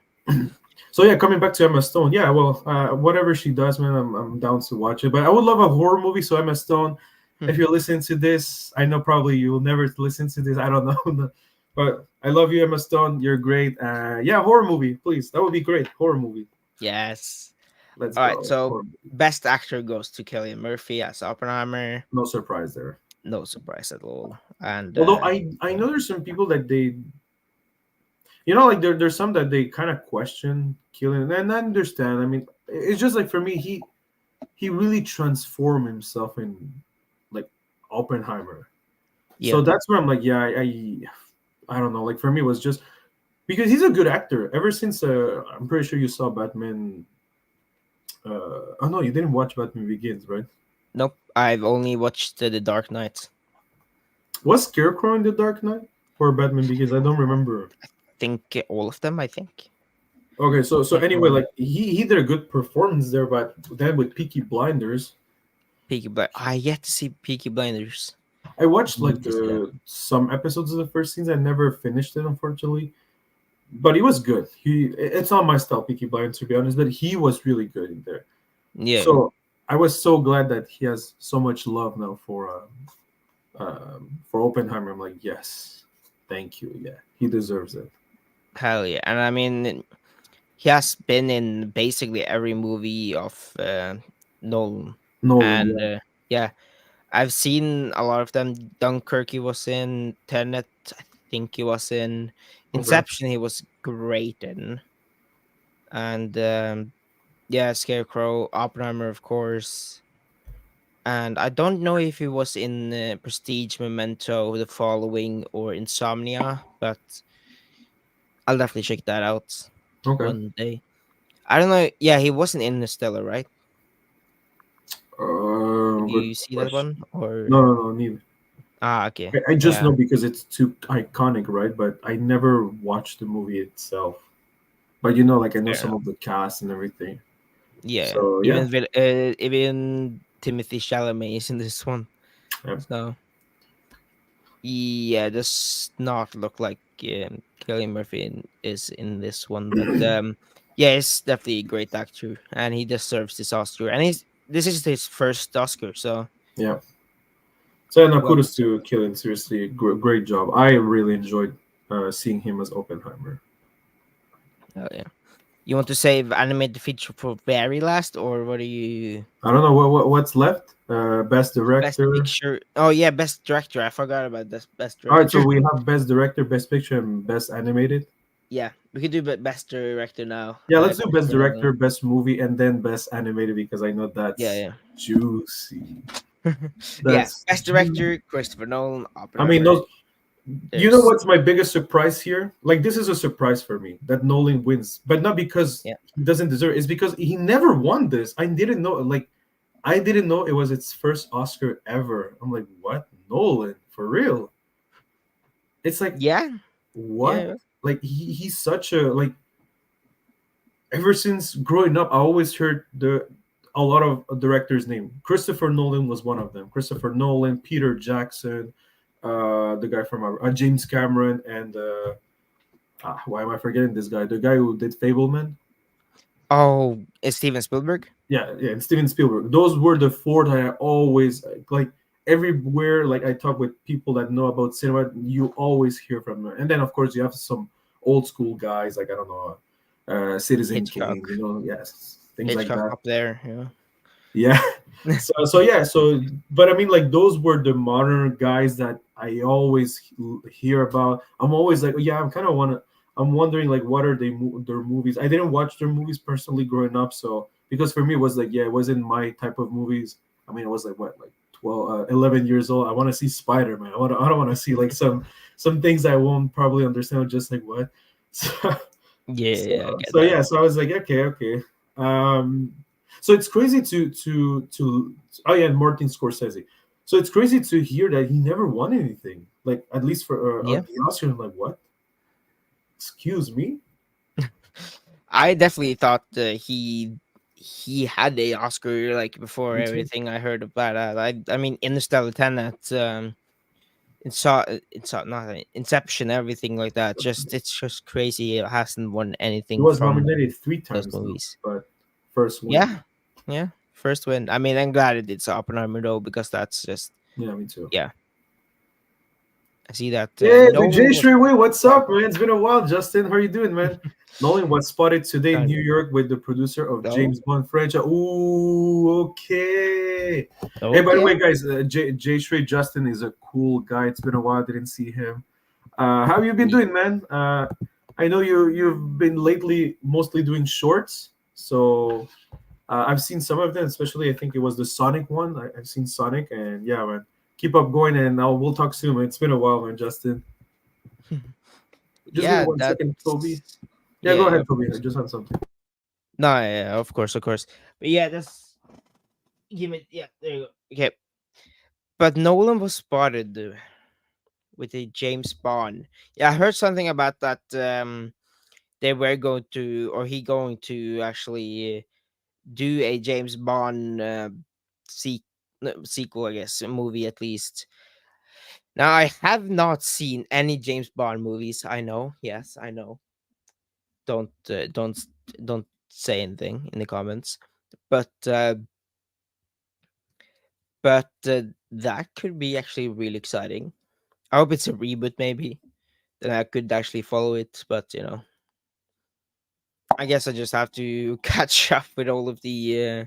So yeah, coming back to Emma Stone. Yeah, well, whatever she does, man, I'm down to watch it. But I would love a horror movie. So Emma Stone, if Hmm. you're listening to this, I know probably you will never listen to this. I don't know, but I love you, Emma Stone. You're great. Yeah, horror movie, please. That would be great. Horror movie. Yes. Let's All right. go. So, Horror movie. best actor goes to Cillian Murphy as Oppenheimer. No surprise there. No surprise at all. And Although I know there's some people that they like there's some that they kind of question killing and I understand. I mean, it's just like for me, he really transformed himself in like Oppenheimer. yeah, So that's where I'm like, yeah, I don't know. Like for me, it was just because he's a good actor. Ever since I'm pretty sure you saw Batman. Oh no, you didn't watch Batman Begins, right? nope. I've only watched The Dark Knight. Was Scarecrow in the Dark Knight or Batman Begins? I don't remember. Think all of them. I think. Okay, so Can't anyway, remember. like he did a good performance there, but then with Peaky Blinders, Peaky Blind. I yet to see Peaky Blinders. I watched Need like to see that. the some episodes of the first season. I never finished it, unfortunately. But he was good. It's not my style, Peaky Blinders, to be honest, but he was really good in there. Yeah. So I was so glad that he has so much love now for Oppenheimer. I'm like, yes, thank you. Yeah, he deserves it. Hell yeah. And I mean, he has been in basically every movie of Nolan. Nolan, And yeah, yeah, I've seen a lot of them. Dunkirk, he was in. Tenet, I think he was in. okay, Inception, he was great in. And yeah, Scarecrow, Oppenheimer, of course. And I don't know if he was in Prestige, Memento, The Following, or Insomnia, but I'll definitely check that out okay. one day. I don't know. Yeah, he wasn't in the Stellar, right? Did Good you see that one? question. Or No, neither. okay, I just yeah, know because it's too iconic, right? But I never watched the movie itself. But like I know fair some enough. of the cast and everything. Yeah, So yeah, even Timothy Chalamet is in this one. yeah. So yeah, does not look like Cillian Murphy is in this one, but yeah, he's definitely a great actor, and he deserves this Oscar. And this is his first Oscar, so Yeah. So no, well kudos to deserved. Killian. Seriously, great job. I really enjoyed seeing him as Oppenheimer. Oh yeah. You want to save animated feature for very last, or what do you? I don't know what's left. Best Best director. picture. Oh yeah, best director. I forgot about this. Best All right, so director. we have best director, best picture, and best animated. Yeah, we could do best director now. Yeah, let's do best Christopher Nolan. director, best movie, and then best animated because I know that's Yeah, juicy. yeah. That's Best juicy. director, Christopher Nolan, I mean, Oppenheimer. those. You know There's what's my biggest surprise here? Like this is a surprise for me that Nolan wins, but not because yeah, he doesn't deserve it. It's because he never won this. I didn't know. Like I didn't know it was its first Oscar ever. I'm like, what? Nolan for real? It's like yeah, what? yeah. Like he's such a like. Ever since growing up, I always heard the a lot of directors' name. Christopher Nolan was one of them. Christopher Nolan, Peter Jackson, the guy from James Cameron, and why am I forgetting this guy? The guy who did Fableman. Oh, it's Steven Spielberg. Yeah, yeah, and Steven Spielberg. Those were the four that I always like. Everywhere, like I talk with people that know about cinema, you always hear from them. And then, of course, you have some old school guys, like I don't know, Citizen Kane, Hitchcock. yes, things like Hitchcock that. up there. Yeah. Yeah. So yeah. So, but I mean, like those were the modern guys that I always hear about. I'm always like, yeah, I'm kind of wanna. I'm wondering like what are their movies. I didn't watch their movies personally growing up, so because for me it was like yeah, it wasn't my type of movies. I mean, I was like what, like 12, 11 years old. I want to see Spider Man. I don't want to see like some things I won't probably understand. Just like what. Yeah, I get So that. yeah, so I was like, okay, okay. Um, so it's crazy to oh yeah, and Martin Scorsese. So it's crazy to hear that he never won anything, like at least for Yeah. the Oscar. I'm like, what? Excuse me? I definitely thought he had a Oscar like before Me too. everything I heard about that. I mean Interstellar, Tenet, it's not Inception, everything like that. Just it's just crazy. It hasn't won He anything was from nominated three those times though, movies. but first win. Yeah, yeah. First win. I mean, I'm glad it did Oppenheimer though because that's just Yeah, me too. yeah. I see that Yeah, the J Nolan was Shreway, what's proud. up, man? It's been a while, Justin. How are you doing, man? Nolan was spotted today in Kind New of. York with the producer of Oh, James Bond franchise. Ooh, okay. Hey, by the way, okay. guys, J Shrey Justin is a cool guy. It's been a while, didn't see him. How have you been Yeah. doing, man? I know you've been lately mostly doing shorts, so I've seen some of them, especially I think it was the Sonic one. I've seen Sonic, and yeah, man, keep up going, and we'll talk soon, man. It's been a while, man, Justin. Just give me Yeah, one second, Toby. that's Yeah, go yeah, ahead, of Toby. I course. just had something. No, yeah, of course, of course. But yeah, that's give me yeah, there you go. Okay. But Nolan was spotted with a James Bond. Yeah, I heard something about that they were going to or he going to actually do a James Bond se- sequel, I guess, a movie at least. Now I have not seen any James Bond movies. I know, yes, I know. Don't say anything in the comments. But that could be actually really exciting. I hope it's a reboot, maybe. Then I could actually follow it. But I guess I just have to catch up with all of the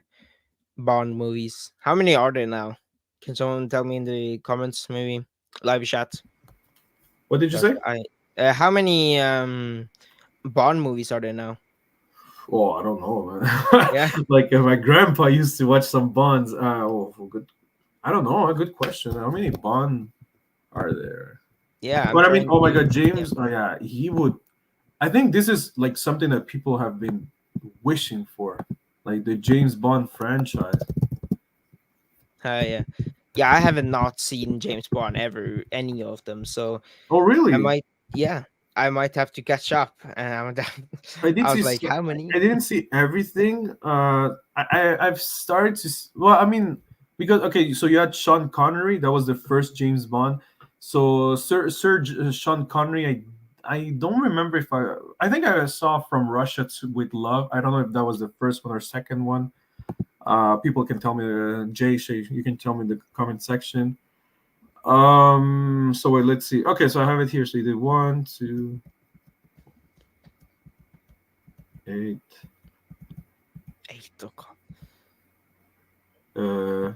Bond movies. How many are there now? Can someone tell me in the comments, maybe live chat? What did you But say? how many Bond movies are there now? Oh, I don't know, man. Yeah, Like my grandpa used to watch some Bonds. Good. I don't know. A good question. How many Bond are there? yeah. I'm But I mean, trying oh my to. God, Yeah, James. Oh yeah, he would. I think this is like something that people have been wishing for, like the James Bond franchise. yeah, yeah. I haven't not seen James Bond ever, any of them. So Oh I really? might, yeah, I might have to catch up. And I did I see. was like, how many? I didn't see everything. I've started to. Well, I mean, because okay, so you had Sean Connery. That was the first James Bond. So Sean Connery. I don't remember if I think I saw From Russia with Love. I don't know if that was the first one or second one. People can tell me. Jay, Shay, you can tell me in the comment section. So wait, let's see. Okay, so I have it here. So you did one, two, eight. 8 o'clock. Uh,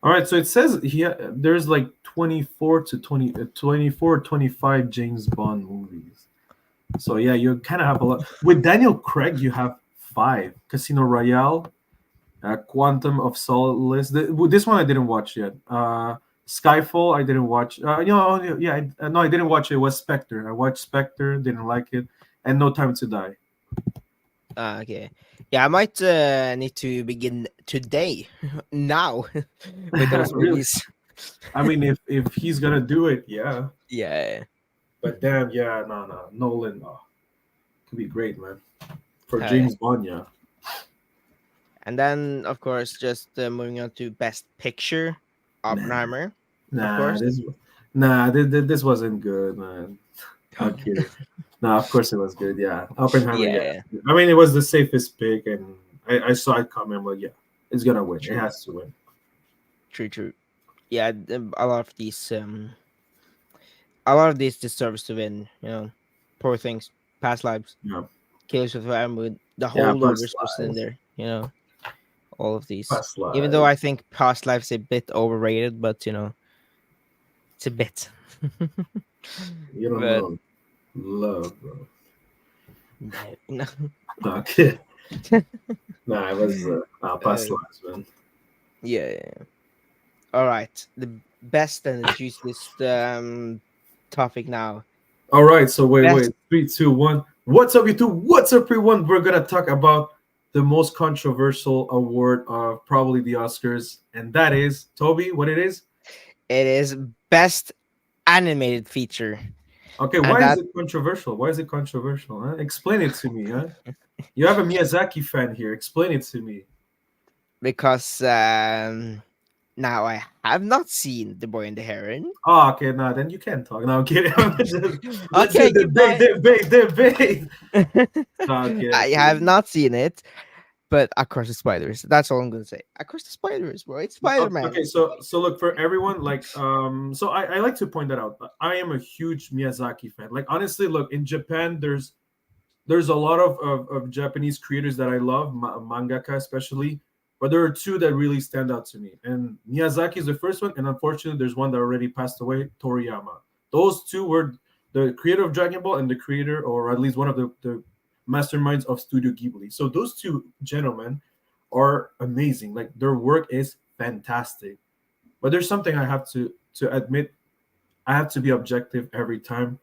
All right, so it says there's like 24 to 20, 24, 25 James Bond movies. So yeah, you kind of have a lot. With Daniel Craig, you have five: Casino Royale, Quantum of Solace. This one I didn't watch yet. Skyfall I didn't watch. Yeah, no, I didn't watch it. It was Spectre. I watched Spectre, didn't like it, and No Time to Die. Okay. Yeah, I might need to begin today, now, with those Really? movies. I mean, if he's gonna do it, yeah. Yeah. But damn, yeah, no, Nolan, could be great, man. For Yeah. James Bond, yeah. And then, of course, just moving on to Best Picture, Nah, Oppenheimer, of nah, course. this wasn't good, man. I'm kidding. No, of course it was good. Yeah, Oppenheimer. Yeah, Yeah, I mean it was the safest pick, and I saw it coming. I'm like, yeah, it's gonna win. It true, has to win. true, true. Yeah, a lot of these deserves to win. Poor things, past lives, Yeah, Killers of the Mood, the yeah, holdovers was in there. All of these. past Even though lives. I think past lives a bit overrated, but it's a bit. You don't But know love, bro. no, no. Okay, nah, it was past Uh, lives, man. yeah. All right. The best and the juiciest topic now. All right, so Best. wait, 3, 2, 1. What's up, YouTube? What's up, everyone? We're gonna talk about the most controversial award of probably the Oscars, and that is Toby. What it is? It is best animated feature, Okay, and why is that it controversial? Why is it controversial? Huh? Explain it to me, huh? You have a Miyazaki fan here. Explain it to me. because now I have not seen The Boy and the Heron. Oh, okay, no, then you can't talk. No, I'm kidding. Let's do Okay, debate, goodbye. debate, debate. No, I'm I have kidding. not seen it, but Across the Spiders. That's all I'm gonna say. Across the Spiders, bro. It's Spider Man. Okay, so look for everyone. Like, so I like to point that out. I am a huge Miyazaki fan. Like, honestly, look in Japan, there's a lot of Japanese creators that I love, mangaka especially, but there are two that really stand out to me. And Miyazaki is the first one, and unfortunately, there's one that already passed away, Toriyama. Those two were the creator of Dragon Ball and the creator, or at least one of the masterminds of Studio Ghibli. So those two gentlemen are amazing. Like their work is fantastic. But there's something I have to admit. I have to be objective every time.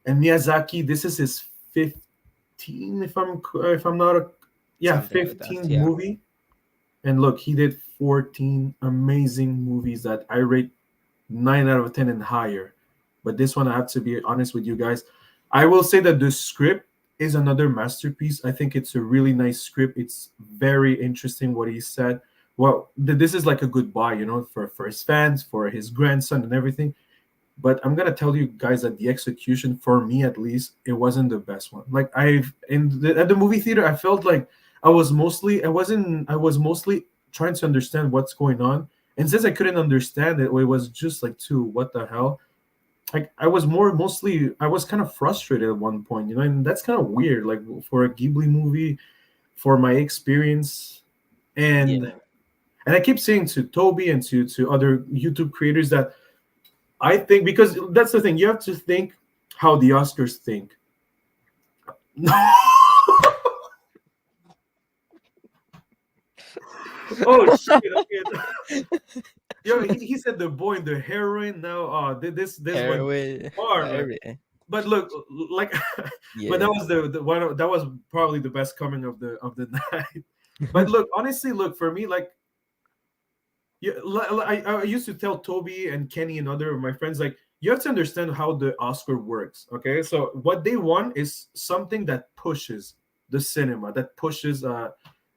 And Miyazaki, this is his 15, if I'm not a, yeah, Something like that. 15 Yeah. movie. And look, he did 14 amazing movies that I rate 9 out of 10 and higher. But this one, I have to be honest with you guys. I will say that the script is another masterpiece. I think it's a really nice script. It's very interesting what he said. Well, this is like a goodbye, for his fans, for his grandson, and everything. But I'm gonna tell you guys that the execution, for me at least, it wasn't the best one. Like at the movie theater, I felt like I was mostly trying to understand what's going on, and since I couldn't understand it, it was just like, too, what the hell? Like I was kind of frustrated at one point, and that's kind of weird, like for a Ghibli movie, for my experience, and Yeah. I keep saying to Toby and to other YouTube creators that I think, because that's the thing, you have to think how the Oscars think. Oh shit! Okay. Yo, he said the boy and the heroine. Now, this went Heroin. far, man. Heroin. But look, like, but that Yeah. was the one that was probably the best coming of the night. But look, honestly, look for me, like, yeah, I used to tell Toby and Kenny and other of my friends, like, you have to understand how the Oscar works. Okay, so what they want is something that pushes the cinema, that pushes.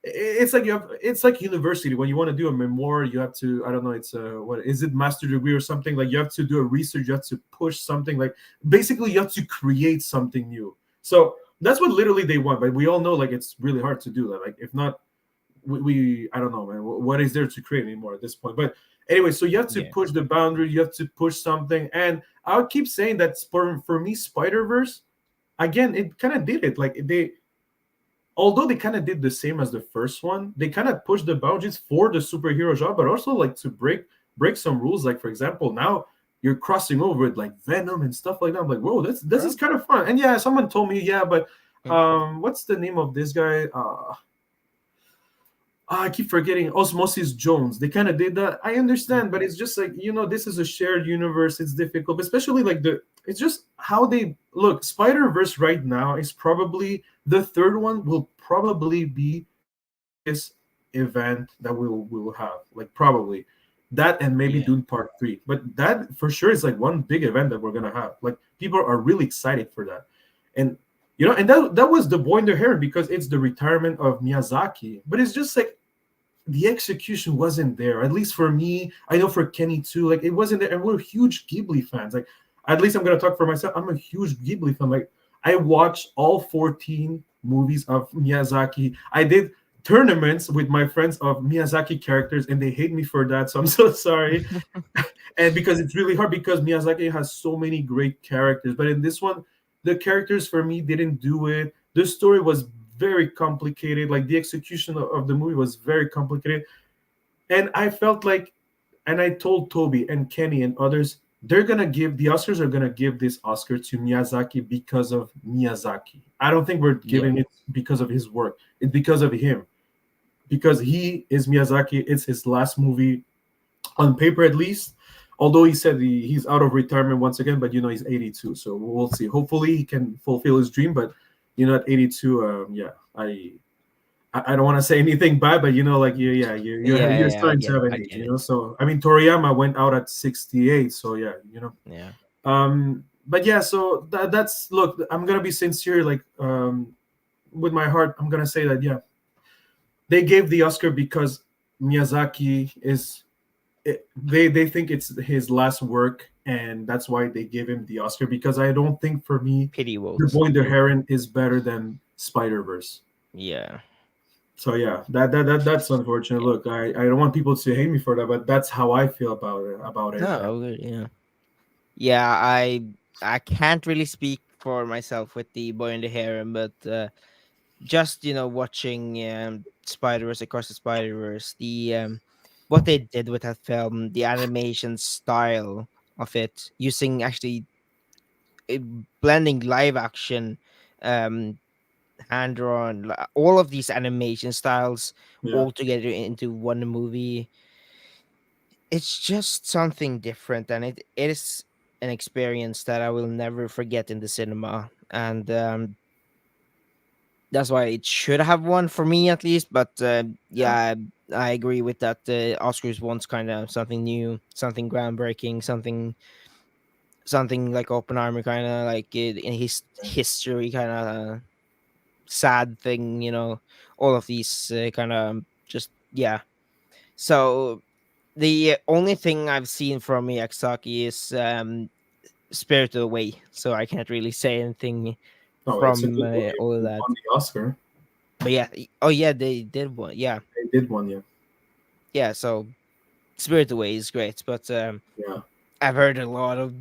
It's like it's like university when you want to do a memoir, you have to, I don't know, it's what is it, master degree or something, like you have to do a research, you have to push something, like basically you have to create something new. So that's what literally they want, but we all know like it's really hard to do that. Like if not, we I don't know, man. What is there to create anymore at this point? But anyway, so you have to Yeah. push the boundary, you have to push something, and I would keep saying that for me, Spider Verse, again, it kind of did it. Like although they kind of did the same as the first one, they kind of pushed the boundaries for the superhero genre, but also like to break some rules. Like for example, now you're crossing over with like Venom and stuff like that. I'm like, whoa, this is Bro. kind of fun. And yeah, someone told me, yeah, but what's the name of this guy? I keep forgetting Osmosis Jones. They kind of did that. I understand, but it's just like, this is a shared universe. It's difficult, especially like it's just how they look. Spider Verse right now is probably the third one. Will probably be the biggest event that we will have. Like probably that, and maybe Yeah. Dune Part 3. But that for sure is like one big event that we're gonna have. Like people are really excited for that, and and that was the boy in the hair because it's the retirement of Miyazaki. But it's just like the execution wasn't there. At least for me, I know for Kenny too. Like it wasn't there, and we're huge Ghibli fans. Like at least I'm gonna talk for myself. I'm a huge Ghibli fan. Like I watched all 14 movies of Miyazaki. I did tournaments with my friends of Miyazaki characters, and they hate me for that. So I'm so sorry. And because it's really hard because Miyazaki has so many great characters, but in this one, the characters for me didn't do it. The story was very complicated. Like the execution of the movie was very complicated, and I felt like, and I told Toby and Kenny and others, the Oscars are gonna give this Oscar to Miyazaki because of Miyazaki. I don't think we're Yeah. giving it because of his work. It's because of him, because he is Miyazaki. It's his last movie on paper, at least. Although he said he's out of retirement once again, but he's 82, so we'll see. Hopefully, he can fulfill his dream. But at 82, yeah, I don't want to say anything bad, but like yeah, you're Yeah, I starting to get it. have an I age, get it. So I mean, Toriyama went out at 68, so yeah, Yeah. But yeah, so that's look. I'm gonna be sincere, like with my heart. I'm gonna say that yeah, they gave the Oscar because Miyazaki is they think it's his last work, and that's why they gave him the Oscar. Because I don't think for me, Pity The votes. Boy and the Heron is better than Spider Verse. Yeah. So yeah, that's unfortunate. Yeah. Look, I don't want people to hate me for that, but that's how I feel about it. And No, yeah. Yeah, I can't really speak for myself with the boy in the harem, but just watching Spider-Verse Across the Spider-Verse, the what they did with that film, the animation style of it, using actually uh, blending live action, um hand drawn, all of these animation styles yeah, all together into one movie. It's just something different, and it is an experience that I will never forget in the cinema. And that's why it should have won for me at least. But yeah, yeah, I agree with that. The Oscars wants kind of something new, something groundbreaking, something like Oppenheimer, kind of like in his history, kind of sad thing. All of these kind of just yeah. So the only thing I've seen from Miyazaki is Spirited Away, so I can't really say anything no, it's a from good movie. all of It that. won the Oscar. But yeah, oh yeah, they did one. Yeah, They did one, yeah, yeah. So Spirited Away is great, but yeah. I've heard a lot of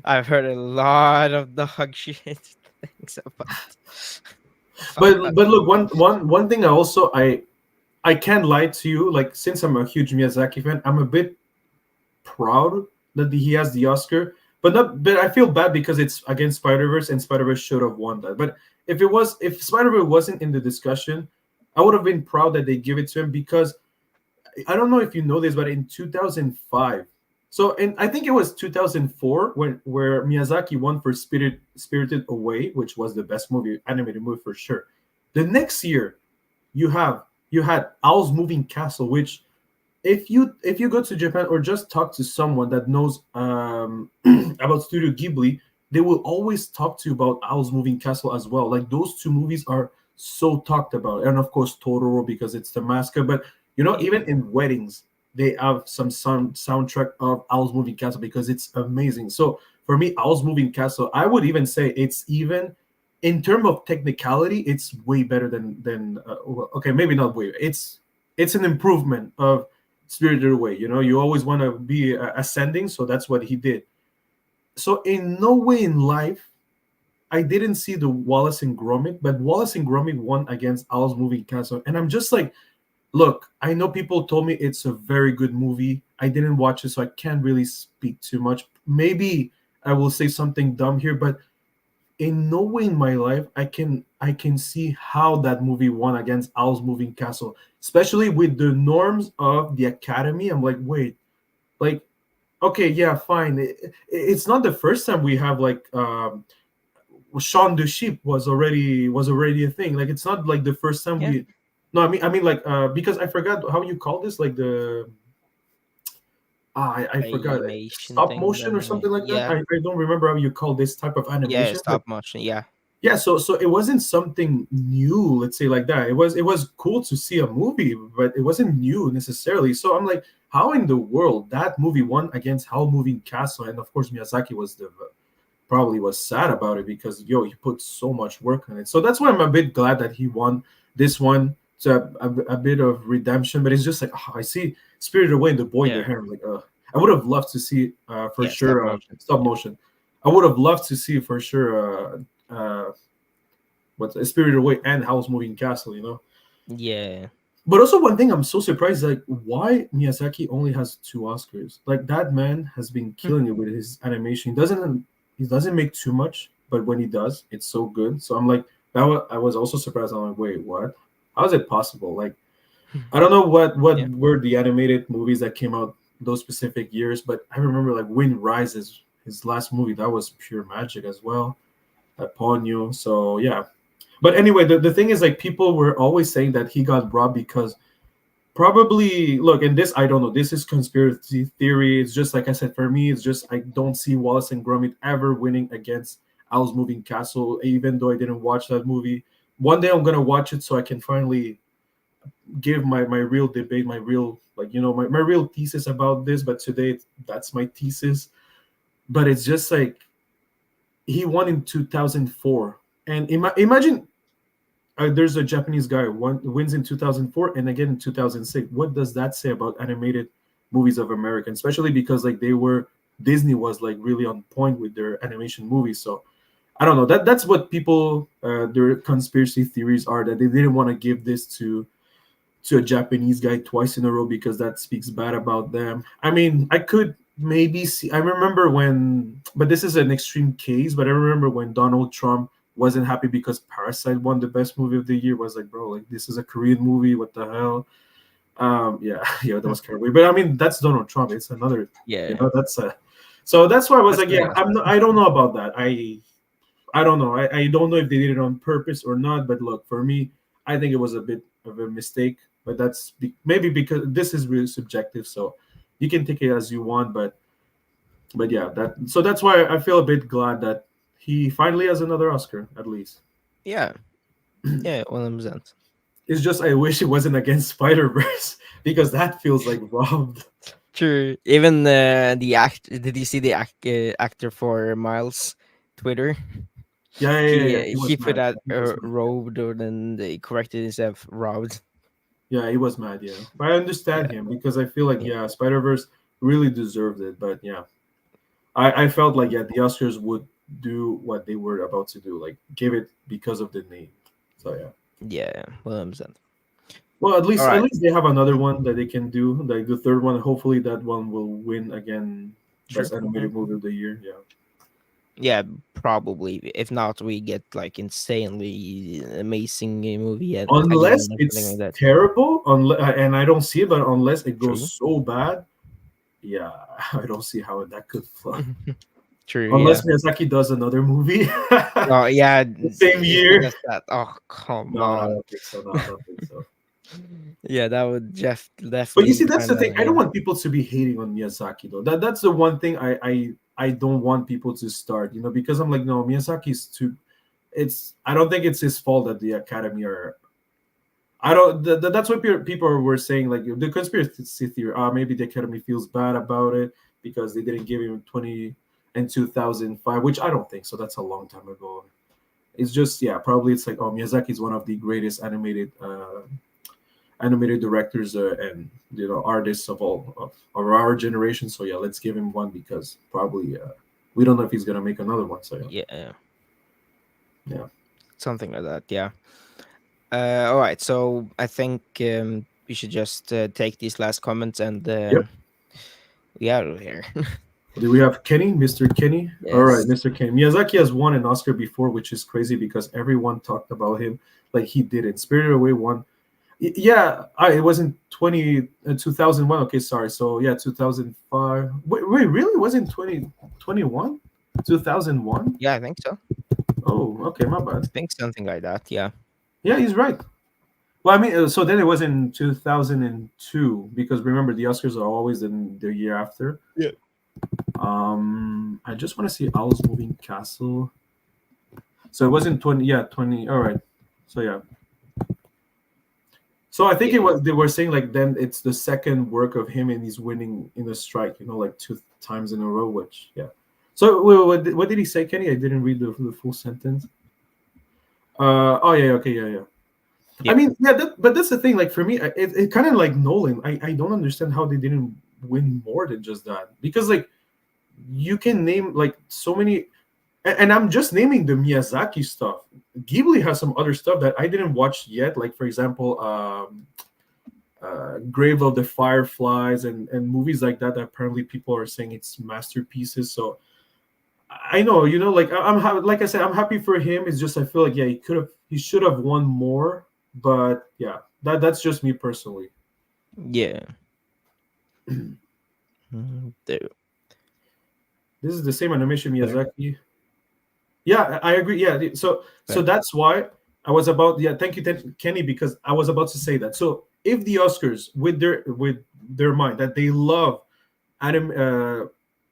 I've heard a lot of dog shit things about that But look, movie. one thing I can't lie to you. Like since I'm a huge Miyazaki fan, I'm a bit proud that he has the Oscar, but not. But I feel bad because it's against Spider Verse, and Spider Verse should have won that. But if Spider Verse wasn't in the discussion, I would have been proud that they give it to him because I don't know if you know this, but in 2005, so and I think it was 2004 when where Miyazaki won for Spirited Away, which was the best movie animated movie for sure. The next year, you have you had Owl's Moving Castle, which if you go to Japan or just talk to someone that knows about Studio Ghibli, they will always talk to you about Owl's Moving Castle as well. Like those two movies are so talked about, and of course Totoro because it's the mascot. But even Yeah, in weddings, they have some soundtrack of Owl's Moving Castle because it's amazing. So for me, Owl's Moving Castle, I would even say it's even in terms of technicality, it's way better than okay, maybe not way. It's an improvement of Spirited Away. You always want to be ascending, so that's what he did. So in no way in life, I didn't see the Wallace and Gromit, but Wallace and Gromit won against Owl's Moving Castle, and I'm just like, look, I know people told me it's a very good movie. I didn't watch it, so I can't really speak too much. Maybe I will say something dumb here, but in no way in my life I can see how that movie won against Owl's Moving Castle, especially with the norms of the Academy. I'm like, wait, like, okay, yeah, fine. It's not the first time we have like Shaun the Sheep was already a thing. Like, it's not like the first time Yeah. we. No, I mean like because I forgot how you call this, like the I forgot, Animation stop thing. motion or something like that. Yeah. I don't remember how you call this type of Yeah. animation, but Stop motion. Yeah. yeah, so it wasn't something new, let's say like that. It was cool to see a movie, but it wasn't new necessarily. So I'm like, how in the world that movie won against Howl Moving Castle? And of course Miyazaki was the probably was sad about it because yo, he put so much work on it. So that's why I'm a bit glad that he won this one. So a bit of redemption, but it's just like, I see Spirited Away and The Boy in the Yeah. Hair. I'm like, I would have loved to see for Yeah. Stop sure motion. stop Yeah. motion. I would have loved to see for sure what's Spirited Away and Howl's Moving Castle, Yeah. But also one thing I'm so surprised, like why Miyazaki only has two Oscars. Like that man has been killing it with his animation. He doesn't make too much, but when he does, it's so good. So I'm like, I was also surprised. I'm like, wait, what? How is it possible? Like, I don't know what Yeah. were the animated movies that came out those specific years, but I remember like Wind Rises, his last movie, that was pure magic as well. Upon you. So yeah, but anyway, the thing is, like, people were always saying that he got robbed because probably, look, and this I don't know, this is conspiracy theory. It's just like I said, for me, it's just I don't see Wallace and Gromit ever winning against Owl's Moving Castle, even though I didn't watch that movie. One day I'm gonna watch it so I can finally give my real debate, my real, like, my real thesis about this. But today that's my thesis. But it's just like he won in 2004, and imagine there's a Japanese guy wins in 2004 and again in 2006. What does that say about animated movies of America? Especially because like Disney was like really on point with their animation movies. So I don't know. That's what people their conspiracy theories are, that they didn't want to give this to a Japanese guy twice in a row because that speaks bad about them. I mean, I could maybe see. I remember when, but this is an extreme case. But I remember when Donald Trump wasn't happy because Parasite won the best movie of the year. Was like, bro, like this is a Korean movie. What the hell? Yeah, yeah, that was kind of weird. But I mean, that's Donald Trump. It's another, Yeah. that's a. So that's why I was That's like, something yeah, else. I don't know about that. I don't know. I don't know if they did it on purpose or not. But look, for me, I think it was a bit of a mistake. But that's maybe because this is really subjective. So you can take it as you want. But yeah, that's why I feel a bit glad that he finally has another Oscar at least. Yeah. Yeah. 100%. It's just I wish it wasn't against Spider Verse because that feels like robbed. True. Even the act. Did you see the actor for Miles Twitter? Yeah, yeah, yeah, yeah. He He was put mad. out He was mad. Yeah, robbed, or then they corrected himself robbed. yeah, he was mad. Yeah, but I understand Yeah. him because I feel like, Yeah. yeah, Spider Verse really deserved it. But yeah, I felt like, yeah, the Oscars would do what they were about to do, like give it because of the name. So yeah. Yeah. 100%. Well, at All least at right. least they have another one that they can do, like the third one. Hopefully, that one will win again, True. best animated movie of the year. Yeah. Yeah, probably. If not, we get like insanely amazing movie again Unless or something like it's that. terrible, and I don't see it, but unless it goes True. so bad, yeah, I don't see how that could fly. True. Yeah. Unless Miyazaki does another movie the Oh yeah. same If he year. does that, oh come No, I on. don't think so. No, I don't think so. Yeah, that would But you definitely see, that's kind the thing. of I don't yeah. want people to be hating on Miyazaki though. That's the one thing I don't want people to start. Because I'm like, no, Miyazaki's too. I don't think it's his fault that the Academy are. I don't. That's what people were saying. Like the conspiracy theory. Maybe the Academy feels bad about it because they didn't give him 20 and 2005, which I don't think so. That's a long time ago. It's just, yeah, probably it's like, oh, Miyazaki is one of the greatest animated directors and artists of our generation. So yeah, let's give him one because probably we don't know if he's gonna make another one. So Yeah, yeah, something like that. Yeah. All right. So I think we should just take these last comments and yep. we out of here. Do we have Kenny, Mr. Kenny? All right, Yes. Mr. Kenny. Miyazaki has won an Oscar before, which is crazy because everyone talked about him like he didn't. Spirited Away won. Yeah, it wasn't 2001. Okay, sorry. So yeah, 2005. Wait, really? It wasn't 2021? 2001? Yeah, I think so. Oh, okay, my I bad. think something like that. Yeah. Yeah, he's right. Well, I mean, so then it was in 2002 because remember the Oscars are always in the year after. Yeah. I just want to see Owl's Moving Castle. So it wasn't 20. Yeah, 20. All right. So yeah. So I think it Yeah. was they were saying like then it's the second work of him and he's winning in a strike, like two times in a row. Which yeah. So what did he say, Kenny? I didn't read the full sentence. Oh yeah, okay, yeah. I Yeah. mean, yeah, but that's the thing. Like for me, it kind of like Nolan. I don't understand how they didn't win more than just that because like you can name like so many, and I'm just naming the Miyazaki stuff. Ghibli has some other stuff that I didn't watch yet. Like for example, Grave of the Fireflies and movies like that. That apparently people are saying it's masterpieces. So I know, like like I said, I'm happy for him. It's just I feel like yeah, he should have won more. But yeah, that's just me personally. Yeah. There. This is the same animation Fair enough. Miyazaki. Yeah, I agree. Yeah, so Fair. that's why I was about. Yeah, thank you, Kenny, because I was about to say that. So if the Oscars, with their mind that they love Adam,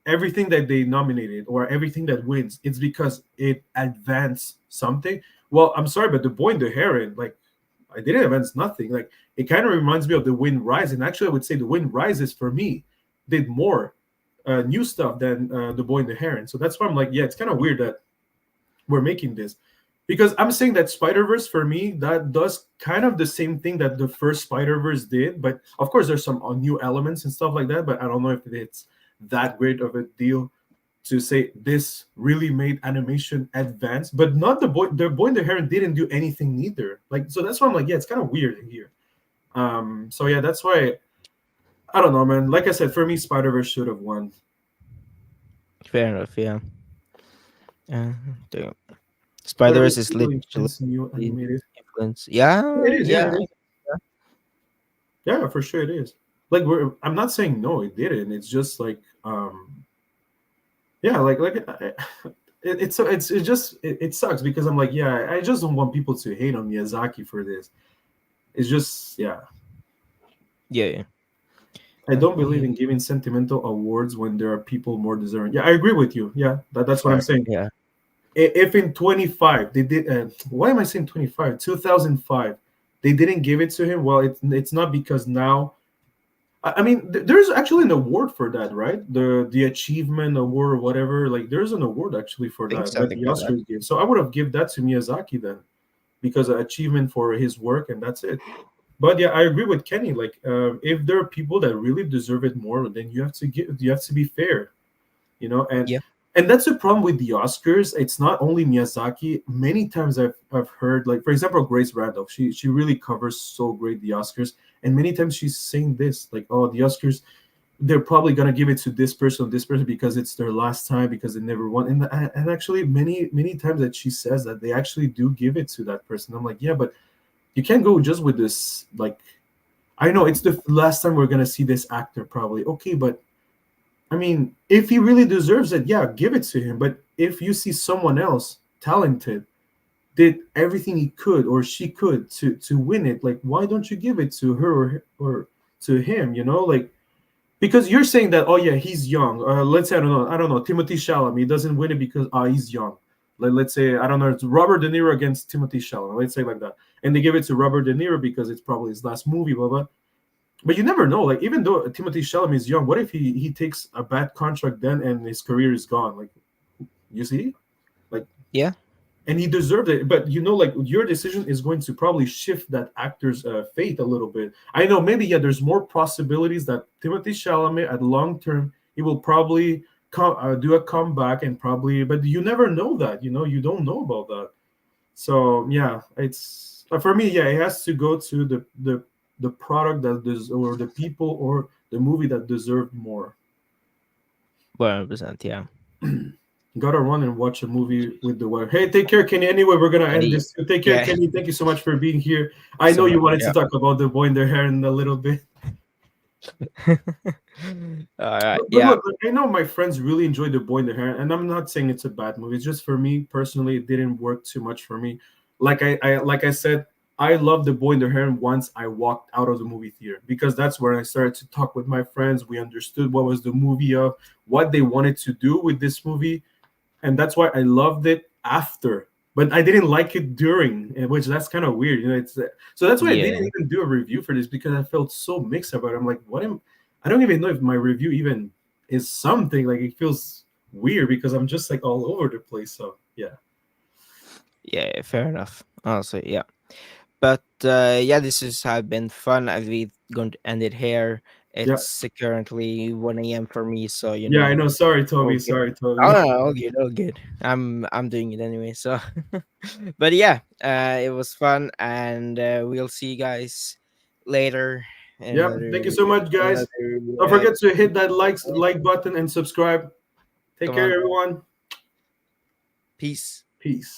everything that they nominated or everything that wins, it's because it advanced something. Well, I'm sorry, but the Boy and the Heron, like I didn't advance nothing. Like it kind of reminds me of the Wind Rise, and actually, I would say the Wind Rises for me did more new stuff than the Boy and the Heron. So that's why I'm like, yeah, it's kind of weird that we're making this because I'm saying that Spider Verse for me that does kind of the same thing that the first Spider Verse did, but of course there's some new elements and stuff like that. But I don't know if it's that great of a deal to say this really made animation advance, but not the boy and the Heron didn't do anything neither. Like so that's why I'm like, yeah, it's kind of weird in here. So yeah, that's why I don't know, man. Like I said, for me, Spider Verse should have won. Fair enough. Yeah. Uh, the Spider Spider-Verse Verse is really literally intense new animated. influence. Yeah. It is, yeah, Yeah. it is. Yeah, for sure it is. Like I'm not saying no, it didn't. It's just like yeah, it sucks because I'm like, yeah, I just don't want people to hate on Miyazaki for this. It's just yeah. Yeah. I don't believe Yeah. in giving sentimental awards when there are people more deserving. Yeah, I agree with you. Yeah, that's what I'm Fair. saying. Yeah. If in 25 they did why am I saying 25 2005 they didn't give it to him, well it's not because now I mean, there's actually an award for that, right? The achievement award or whatever. Like, there's an award actually for Think that something the like that. Oscars give. So I would have give that to Miyazaki then, because of achievement for his work, and that's it. But yeah, I agree with Kenny. Like, if there are people that really deserve it more, then you have to be fair, and Yeah. that's the problem with the Oscars. It's not only Miyazaki. Many times I've heard, like for example, Grace Randolph. She really covers so great the Oscars, and many times she's saying this, like, oh, the Oscars, they're probably gonna give it to this person because it's their last time because they never won. And actually, many times that she says that they actually do give it to that person. I'm like, yeah, but you can't go just with this. Like, I know it's the last time we're gonna see this actor, probably. Okay, but I mean, if he really deserves it, yeah, give it to him. But if you see someone else talented, did everything he could or she could to win it, like why don't you give it to her or to him? Like because you're saying that, oh yeah, he's young. Let's say I don't know, Timothy Chalamet doesn't win it because he's young. Let's say I don't know, it's Robert De Niro against Timothy Chalamet. Let's say like that, and they give it to Robert De Niro because it's probably his last movie, blah blah. But you never know. Like even though Timothy Chalamet is young, what if he takes a bad contract then and his career is gone? Like you see, like Yeah. and he deserved it. But like your decision is going to probably shift that actor's fate a little bit. I know maybe yeah, there's more possibilities that Timothy Chalamet at long term he will probably do a comeback and probably, but you never know that. You don't know about that. So yeah, it's for me. Yeah, it has to go to the product that does or the people or the movie that deserved more. 100%. Yeah. Gotta run and watch a movie with the wife. Hey, take care, Kenny. Anyway, we're gonna end Hey, this. Take care, yeah. Kenny. Thank you so much for being here. I So know you much. wanted to Yeah. talk about the boy in their hair in a little bit. All right. But Yeah. look, I know my friends really enjoyed The Boy in the Hair, and I'm not saying it's a bad movie. It's just for me personally, it didn't work too much for me. Like I said, I loved The Boy in the Hair once I walked out of the movie theater because that's where I started to talk with my friends. We understood what was the movie of, what they wanted to do with this movie, and that's why I loved it after. But I didn't like it during, which that's kind of weird, you know. It's so that's why I didn't Yeah. even do a review for this because I felt so mixed about it. I'm like, what am I don't even know if my review even is something. Like it feels weird because I'm just like all over the place. So yeah, Yeah. Fair enough. Also, yeah. But yeah, this has been fun. We're going to end it here. yeah, It's currently 1 a.m. for me, so yeah. I know. Sorry, all Toby. good. Sorry, Oh Toby. no, no, all good, all good. I'm doing it anyway. So, but yeah, it was fun, and we'll see you guys later in Yeah. Thank you another so much, guys. Don't another forget to hit that like button and subscribe. Take come care, on, everyone. peace. Peace.